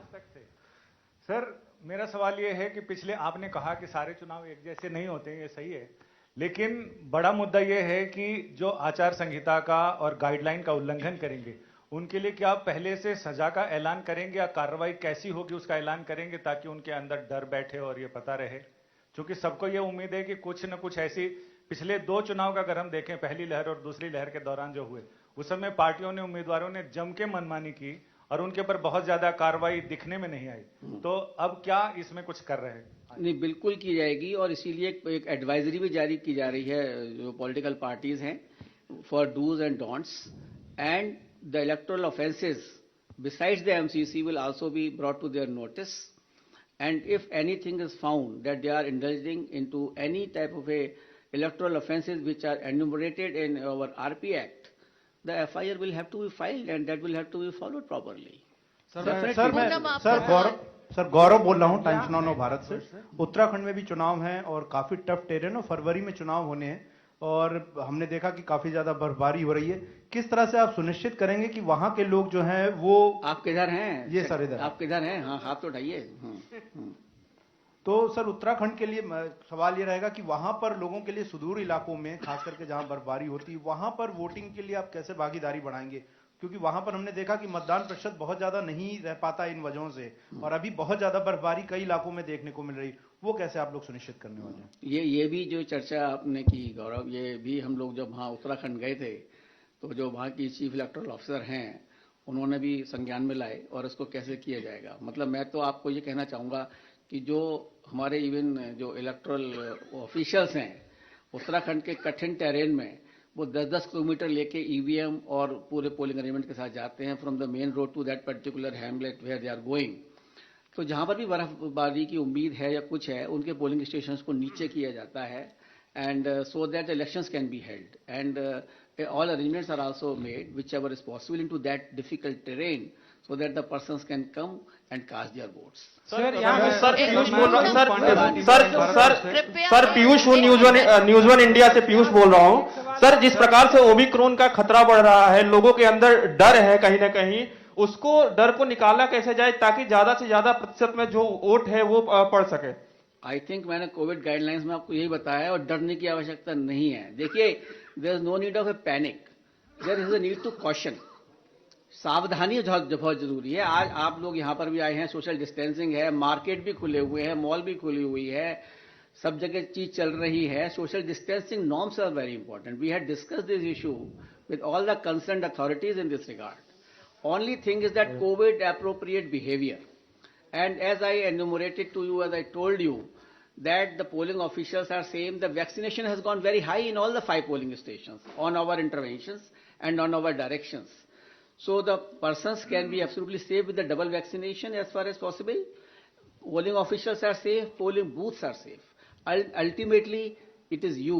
Sir मेरा सवाल ये है कि पिछले आपने कहा कि सारे चुनाव एक जैसे नहीं होते हैं, ये सही है, लेकिन बड़ा मुद्दा ये है कि जो आचार संहिता का और गाइडलाइन का उल्लंघन करेंगे उनके लिए क्या पहले से सजा का ऐलान करेंगे या कार्रवाई कैसी होगी उसका ऐलान करेंगे ताकि उनके अंदर डर बैठे और ये पता रहे? क्योंकि सबको ये उम्मीद है कि कुछ न कुछ ऐसी पिछले 2 चुनाव का अगर हम देखें, पहली लहर और दूसरी लहर के दौरान जो हुए, उस समय पार्टियों ने, उम्मीदवारों ने जम के मनमानी की और उनके ऊपर बहुत ज्यादा कार्रवाई दिखने में नहीं आई। तो अब क्या इसमें कुछ कर रहे हैं? नहीं, बिल्कुल की जाएगी, और इसीलिए एक एडवाइजरी भी जारी की जा रही है जो पॉलिटिकल पार्टीज हैं for dos and don'ts, and the electoral offences besides the MCC will also be brought to their notice, and if anything is found that they are indulging into any type of a electoral offences which are enumerated in our RP Act, the FIR will have to be filed and that will have to be followed properly. Sir Gaurav बोल रहा हूँ times now Bharat से। उत्तराखंड में भी चुनाव हैं और काफी टफ टेरेन और फरवरी में चुनाव होने हैं और हमने देखा कि काफी ज्यादा बर्फबारी हो रही है। किस तरह से आप सुनिश्चित करेंगे कि वहां के लोग जो हैं वो, आप किधर हैं? ये सर इधर। आप किधर हैं? हाँ, हाथ तो उठाइए। तो सर उत्तराखंड के लिए सवाल ये रहेगा कि वहां पर लोगों के लिए सुदूर इलाकों में, खास करके जहां बर्फबारी होती है, वहां पर वोटिंग के लिए आप कैसे भागीदारी बढ़ाएंगे? क्योंकि वहां पर हमने देखा कि मतदान प्रतिशत बहुत ज्यादा नहीं रह पाता इन वजहों से, और अभी बहुत ज्यादा बर्फबारी कई इलाकों में देखने को मिल रही, वो कैसे आप लोग सुनिश्चित करने वाले हैं? ये भी जो चर्चा आपने की गौरव, ये भी हम लोग जब वहाँ उत्तराखंड गए थे तो जो वहाँ की चीफ इलेक्टोरल ऑफिसर हैं उन्होंने भी संज्ञान में लाए और इसको कैसे किया जाएगा। मतलब मैं तो आपको ये कहना चाहूँगा कि जो हमारे इवन जो इलेक्टोरल ऑफिशियल्स हैं उत्तराखंड के कठिन टेरेन में, वो 10-10 किलोमीटर लेके ईवीएम और पूरे पोलिंग अरेंजमेंट के साथ जाते हैं from the main road to that particular hamlet where they are going. तो जहां पर भी बर्फबारी की उम्मीद है या कुछ है, उनके पोलिंग स्टेशंस को नीचे किया जाता है, and so that elections can be held, and all arrangements are also made whichever is possible into that difficult terrain so that the persons can come and cast their votes. Sir Piyush हूँ news one India से पीयूष बोल रहा हूँ। Sir जिस प्रकार से Omicron का खतरा बढ़ रहा है, लोगों के अंदर डर है कहीं ना कहीं, उसको डर को निकाला कैसे जाए ताकि ज्यादा से ज्यादा प्रतिशत में जो वोट है वो पड़ सके? आई थिंक मैंने कोविड गाइडलाइंस में आपको यही बताया, और डरने की आवश्यकता नहीं है। देखिए, there is no need of a panic, there is a need to caution. सावधानी बहुत जरूरी है। आज आप लोग यहाँ पर भी आए हैं, सोशल डिस्टेंसिंग है, मार्केट भी खुले हुए हैं, मॉल भी खुली हुई है, सब जगह चीज चल रही है। Social distancing norms are very important. We had discussed this issue with all the concerned authorities in this regard. Only thing is that COVID appropriate behavior. And as I enumerated to you, as I told you, that the polling officials are saying the vaccination has gone very high in all the 5 polling stations on our interventions and on our directions. So the persons can be absolutely safe with the double vaccination as far as possible. Polling officials are safe, polling booths are safe. Ultimately, it is you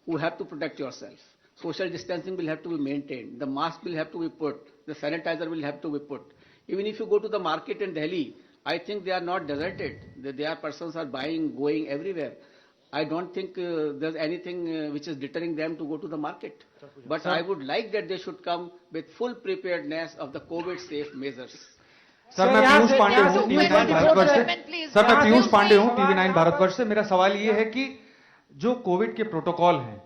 who have to protect yourself. Social distancing will have to be maintained. The mask will have to be put. The sanitizer will have to be put. Even if you go to the market in Delhi, I think they are not deserted. Their persons are buying, going everywhere. I don't think there's anything which is deterring them to go to the market. But I would like that they should come with full preparedness of the COVID-safe measures. Sir मैं पीयूष पांडे हूँ TV9 Bharatvarsh से। Sir मैं पीयूष पांडे हूँ TV9 Bharatvarsh से। मेरा सवाल ये है कि जो कोविड के प्रोटोकॉल हैं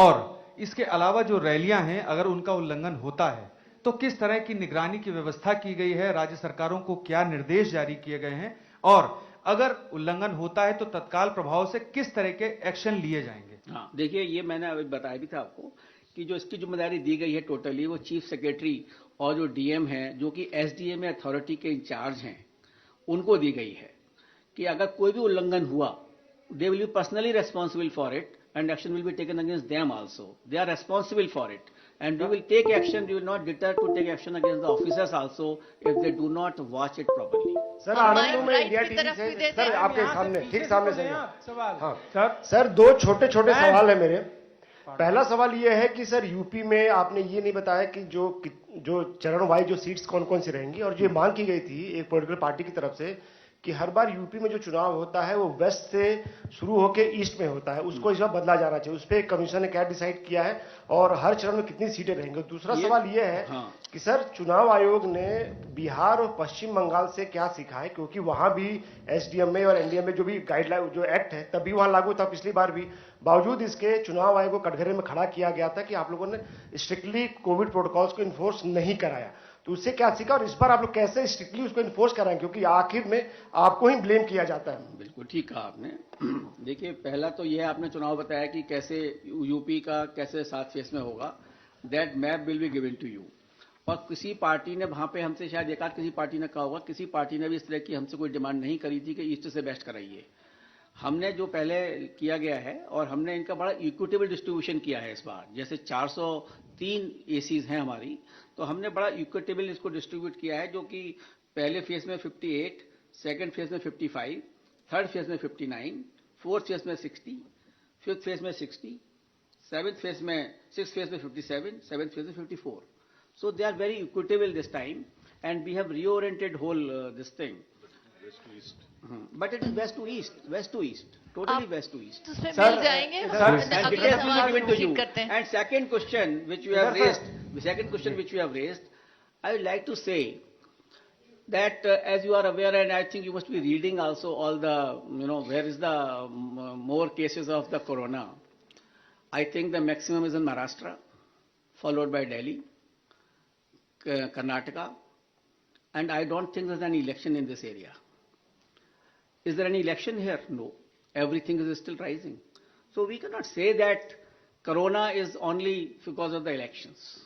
और इसके अलावा जो रैलियां हैं, अगर उनका उल्लंघन होता है तो किस तरह की निगरानी की व्यवस्था की गई है? राज्य सरकारों को क्या निर्देश जारी किए गए हैं? और अगर उल्लंघन होता है तो तत्काल प्रभाव से किस तरह के एक्शन लिए जाएंगे? हाँ, देखिए, ये मैंने अभी बताया भी था आपको कि जो इसकी जिम्मेदारी दी गई है टोटली, वो चीफ सेक्रेटरी और जो डीएम है, जो कि एसडीएम अथॉरिटी के इंचार्ज हैं, उनको दी गई है कि अगर कोई भी उल्लंघन हुआ, they will be personally responsible for it and action will be taken against them also. They are responsible for it, and we will take action. We will not deter to take action against the officers also if they do not watch it properly. Sir Anand में India TV से sir आपके सामने ठीक सामने से सवाल। हाँ sir 2 छोटे-छोटे सवाल है मेरे। पहला सवाल ये है कि सर यूपी में आपने ये नहीं बताया कि जो चरण वाइज जो सीट्स कौन कौन सी रहेंगी, और जो मांग की गई थी एक पॉलिटिकल पार्टी की तरफ से कि हर बार यूपी में जो चुनाव होता है वो वेस्ट से शुरू होकर ईस्ट में होता है, उसको इस बार बदला जाना चाहिए, उस पर कमीशन ने क्या डिसाइड किया है और हर चरण में कितनी सीटें रहेंगी। दूसरा सवाल ये है कि सर चुनाव आयोग ने बिहार और पश्चिम बंगाल से क्या सीखा है, क्योंकि वहां भी एसडीएमए और एनडीएमए जो भी गाइडलाइन जो एक्ट है तभी वहां लागू था पिछली बार भी, बावजूद इसके चुनाव आयोग को कटघरे में खड़ा किया गया था कि आप लोगों ने स्ट्रिक्टली कोविड प्रोटोकॉल्स को इन्फोर्स नहीं कराया। तो उससे क्या सीखा और इस बार आप लोग कैसे स्ट्रिक्टली उसको इन्फोर्स कराएं, क्योंकि आखिर में आपको ही ब्लेम किया जाता है। बिल्कुल ठीक कहा आपने। देखिए पहला तो यह आपने चुनाव बताया कि कैसे यूपी का कैसे 7 फेज में होगा, that map will be given to you. और किसी पार्टी ने वहां पे हमसे शायद एक आध किसी पार्टी ने कहा होगा, किसी पार्टी ने भी इस तरह की हमसे कोई डिमांड नहीं करी थी कि ईस्ट से वेस्ट कराइए। हमने जो पहले किया गया है और हमने इनका बड़ा इक्विटेबल डिस्ट्रीब्यूशन किया है इस बार, जैसे 403 एसीज हैं हमारी, तो हमने बड़ा इक्विटेबल इसको डिस्ट्रीब्यूट किया है, जो कि पहले फेज में 58, सेकंड फेज में 55, थर्ड फेज में 59, फोर्थ फेज में 60, फिफ्थ फेज में 60, सिक्स फेज में 57, सेवेंथ फेज में 54. So they are very equitable this time, and we have reoriented whole this thing. West to east. But it is west to east, totally west to east. उसमें मिल जाएंगे हम अगले सवाल given to you. करते हैं। And second question which you have raised, I would like to say that as you are aware, and I think you must be reading also all the, where is the more cases of the corona. I think the maximum is in Maharashtra, followed by Delhi, Karnataka, and I don't think there's an election in this area. Is there any election here? No. Everything is still rising. So we cannot say that corona is only because of the elections.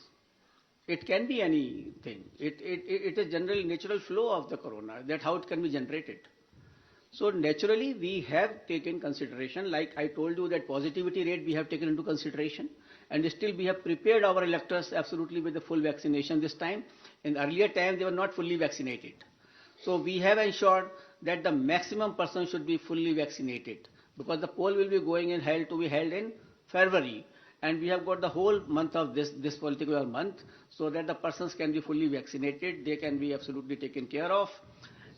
It can be anything. It is general natural flow of the corona, that how it can be generated. So naturally we have taken consideration, like I told you that positivity rate we have taken into consideration, and still we have prepared our electors absolutely with the full vaccination this time. In earlier time they were not fully vaccinated. So we have ensured that the maximum person should be fully vaccinated, because the poll will be to be held in February, and we have got the whole month of this particular month, so that the persons can be fully vaccinated, they can be absolutely taken care of,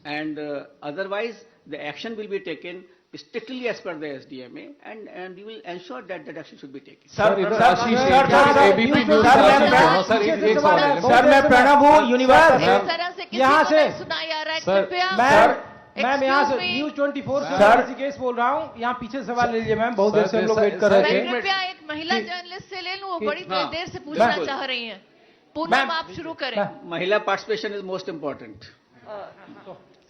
and otherwise the action will be taken strictly as per the SDMA, and we will ensure that that action should be taken. Sir मैं प्रणव हूँ university यहाँ से, ma'am यहाँ से news 24 से ऋषिकेश बोल रहा हूँ। यहाँ पीछे सवाल ले लीजिए मैम, बहुत देर से हम लोग वेट कर रहे थे। कृपया एक महिला जर्नलिस्ट से ले लूँ, वो बड़ी देर से पूछना चाह रही हैं। पूनम आप शुरू करें। महिला participation is most important.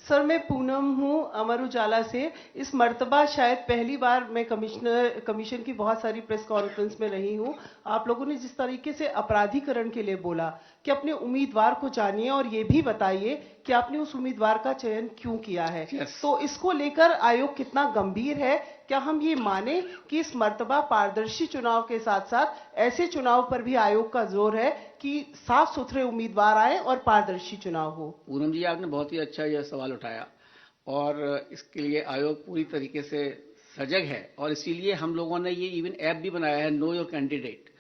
Sir मैं पूनम हूँ अमर उजाला से। इस मर्तबा शायद पहली बार मैं कमीशन की बहुत सारी प्रेस कॉन्फ्रेंस में रही हूँ। आप लोगों ने जिस तरीके से अपराधीकरण के लिए बोला कि अपने उम्मीदवार को जानिए और ये भी बताइए कि आपने उस उम्मीदवार का चयन क्यों किया है। तो इसको लेकर आयोग कितना गंभीर है? क्या हम ये माने कि इस मर्तबा पारदर्शी चुनाव के साथ साथ ऐसे चुनाव पर भी आयोग का जोर है कि साफ सुथरे उम्मीदवार आए और पारदर्शी चुनाव हो? पूनम जी आपने बहुत ही अच्छा यह सवाल उठाया, और इसके लिए आयोग पूरी तरीके से सजग है, और इसीलिए हम लोगों ने ये इवन ऐप भी बनाया है, know your candidate.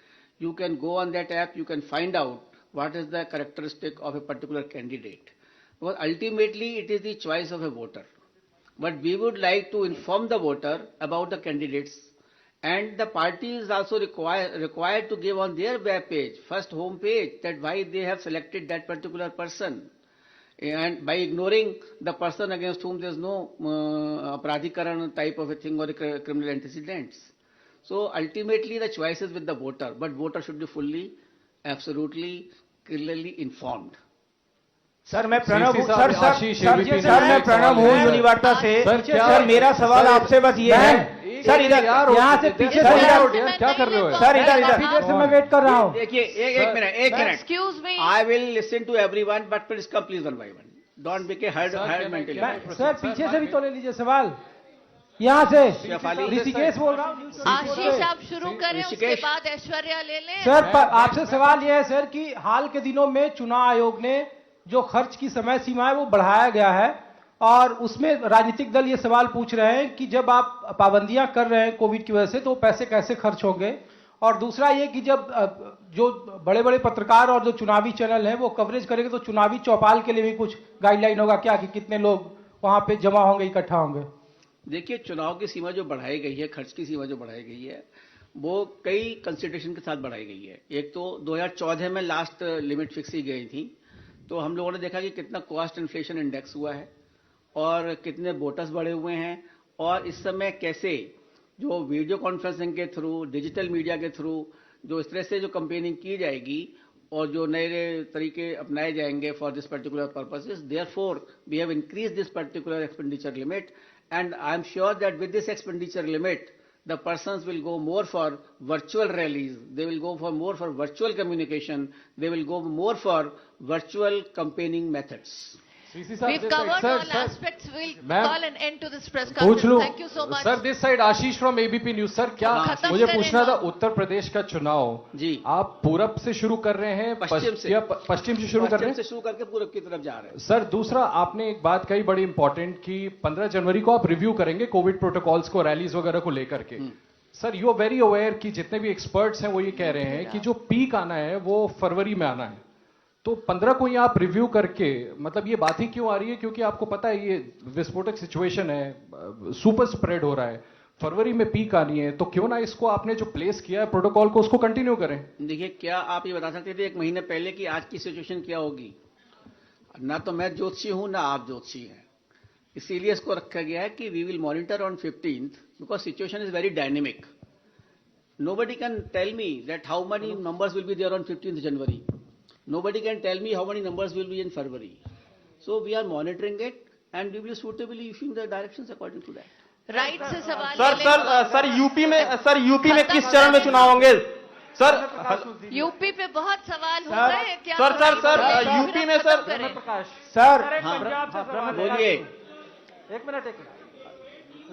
You can go on that app, you can find out what is the characteristic of a particular candidate. Because ultimately it is the choice of a voter. But we would like to inform the voter about the candidates, and the party is also required to give on their web page, first home page, that why they have selected that particular person. And by ignoring the person against whom there is no apradhikaran type of a thing or a criminal antecedents. So ultimately the choice is with the voter, but voter should be fully, absolutely, clearly informed. Sir मैं प्रणव हूँ sir मैं प्रणव हूँ university से। Sir मेरा सवाल आपसे बस ये है, सर इधर यहाँ से पीछे क्या कर रहे हो सर? इधर से मैं वेट कर रहा हूँ। देखिए एक minute excuse me, I will listen to everyone, but please come please one by one, don't be के हर्ड मेंटली। सर पीछे से भी तो ले लीजिए सवाल। यहाँ से ऋषिकेश बोल रहा हूँ। आशीष आप शुरू करें, उसके बाद ऐश्वर्या ले लें। सर आपसे सवाल यह है सर कि हाल के दिनों में चुनाव आयोग ने जो खर्च की समय सीमा है वो बढ़ाया गया है, और उसमें राजनीतिक दल ये सवाल पूछ रहे हैं कि जब आप पाबंदियां कर रहे हैं कोविड की वजह से, तो पैसे कैसे खर्च होंगे, और दूसरा ये कि जब जो बड़े बड़े पत्रकार और जो चुनावी चैनल है वो कवरेज करेंगे तो चुनावी चौपाल के लिए भी कुछ गाइडलाइन होगा क्या, कि कितने लोग वहां पे जमा होंगे, इकट्ठा होंगे? देखिए, चुनाव की सीमा जो बढ़ाई गई है, खर्च की सीमा जो बढ़ाई गई है, वो कई कंसिडरेशन के साथ बढ़ाई गई है। एक तो 2014 में लास्ट लिमिट फिक्स की गई थी, तो हम लोगों ने देखा कि कितना कॉस्ट इन्फ्लेशन इंडेक्स हुआ है और कितने वोटर्स बढ़े हुए हैं, और इस समय कैसे जो वीडियो कॉन्फ्रेंसिंग के थ्रू, डिजिटल मीडिया के थ्रू जो इस तरह से जो कंपेनिंग की जाएगी और जो नए तरीके अपनाए जाएंगे for this particular purposes, therefore we have increase this particular expenditure limit, and I am sure that with this expenditure limit the persons will go more for virtual rallies, they will go for more for virtual communication, they will go more for virtual campaigning methods. We've covered all aspects. We'll call an end to this press conference. Thank you so much. Sir, this side Ashish from ABP news. Sir, क्या मुझे पूछना था, उत्तर प्रदेश का चुनाव जी आप पूरब से शुरू कर रहे हैं, पश्चिम से शुरू कर रहे हैं? से शुरू करके पूरब की तरफ जा रहे हैं। सर, दूसरा आपने एक बात कही बड़ी इंपॉर्टेंट कि 15 जनवरी को आप रिव्यू करेंगे कोविड प्रोटोकॉल्स को, रैलीज वगैरह को लेकर के। Sir, you are very aware कि जितने भी एक्सपर्ट्स हैं वो ये कह रहे हैं कि जो पीक आना है वो फरवरी में आना है, तो 15 को ही आप रिव्यू करके, मतलब ये बात ही क्यों आ रही है? क्योंकि आपको पता है ये विस्फोटक सिचुएशन है, सुपर स्प्रेड हो रहा है, फरवरी में पीक आनी है, तो क्यों ना इसको आपने जो प्लेस किया है प्रोटोकॉल को उसको कंटिन्यू करें? देखिए, क्या आप ये बता सकते थे 1 महीने पहले कि आज की सिचुएशन क्या होगी? ना तो मैं ज्योतिषी हूं ना आप ज्योतिषी हैं, इसीलिए इसको रखा गया है कि we will monitor on 15th because situation is very dynamic. Nobody can tell me that how many numbers will be there on 15th January. Nobody can tell me how many numbers will be in February. So we are monitoring it and we will suitably issuing the directions according to that. Right से सवाल sir UP में किस चरण में चुनाव होंगे? Sir UP पे बहुत सवाल हो रहे हैं क्या? सर यूपी में सर बोलिए। एक मिनट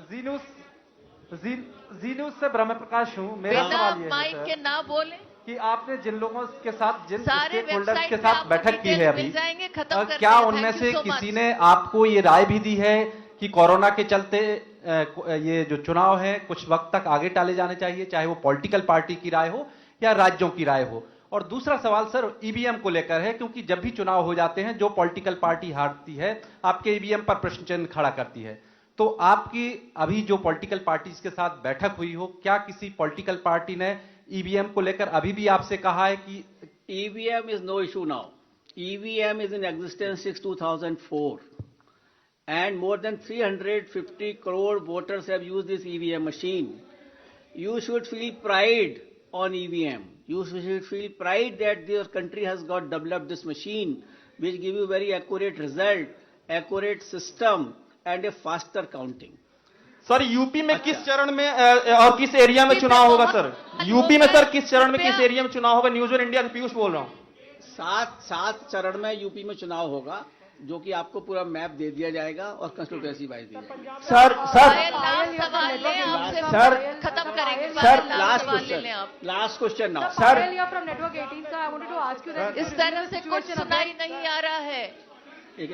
जी न्यूज से ब्रह्म प्रकाश हूँ। मेरा सवाल ये माइक के ना बोले कि आपने जिन लोगों के साथ, जिन सारे स्टेक होल्डर्स के वेबसाइट साथ बैठक की है अभी, क्या उनमें से किसी ने आपको ये राय भी दी है कि कोरोना के चलते ये जो चुनाव है कुछ वक्त तक आगे टाले जाने चाहिए, चाहे वो पॉलिटिकल पार्टी की राय हो या राज्यों की राय हो? और दूसरा सवाल सर ईवीएम को लेकर है, क्योंकि जब भी चुनाव हो जाते हैं जो पॉलिटिकल पार्टी हारती है आपके ईवीएम पर प्रश्न चिन्ह खड़ा करती है, तो आपकी अभी जो पॉलिटिकल पार्टीज के साथ बैठक हुई हो, क्या किसी पॉलिटिकल पार्टी ने ईवीएम को लेकर अभी भी आपसे कहा है कि EVM is no issue now? EVM is in existence since 2004 and more than 350 crore voters have used this EVM machine. You should feel pride on EVM. You should feel pride that your country has got developed this machine which give you very accurate result, accurate system and a faster counting. Sir UP में किस चरण में और किस area में चुनाव होगा? Sir UP में सर किस चरण में किस एरिया में चुनाव होगा? न्यूज वन इंडिया से पीयूष बोल रहा हूँ। 7 चरण में यूपी में चुनाव होगा, जो कि आपको पूरा मैप दे दिया जाएगा और कंस्टिट्यूएंसी वाइज दी जाएगी। सर खत्म करेंगे sir last question now sir from network 18 sir I wanted to ask you that इस तरह से कुछ सुनाई नहीं आ रहा है। एक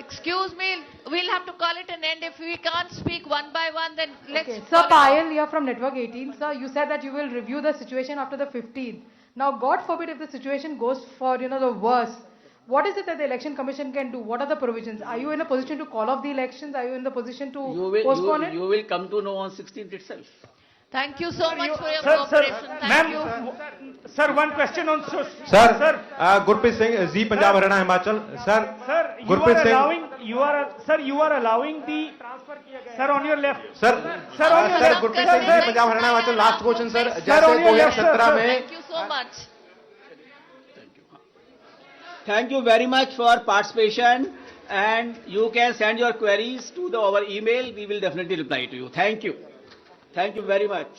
Excuse me, we'll have to call it an end. If we can't speak one by one, then let's... Okay. Sir Payal, you're from Network 18. Sir, you said that you will review the situation after the 15th. Now, God forbid if the situation goes for, the worst, what is it that the Election Commission can do? What are the provisions? Are you in a position to call off the elections? Are you in the position to postpone it? You will come to know on 16th itself. Thank you so much for your cooperation. Thank you. Sir, one question on... Sir, Gurpreet Singh, Z Punjab Haryana Himachal. Sir, Gurpreet Singh... You are allowing the... Sir, on your left. Sir, Gurpreet Singh, Z Punjab Haryana Himachal. Last question, sir. जैसे 2017 में... Thank you so much. Thank you very much for participation, and you can send your queries to our email. We will definitely reply to you. Thank you. Thank you very much.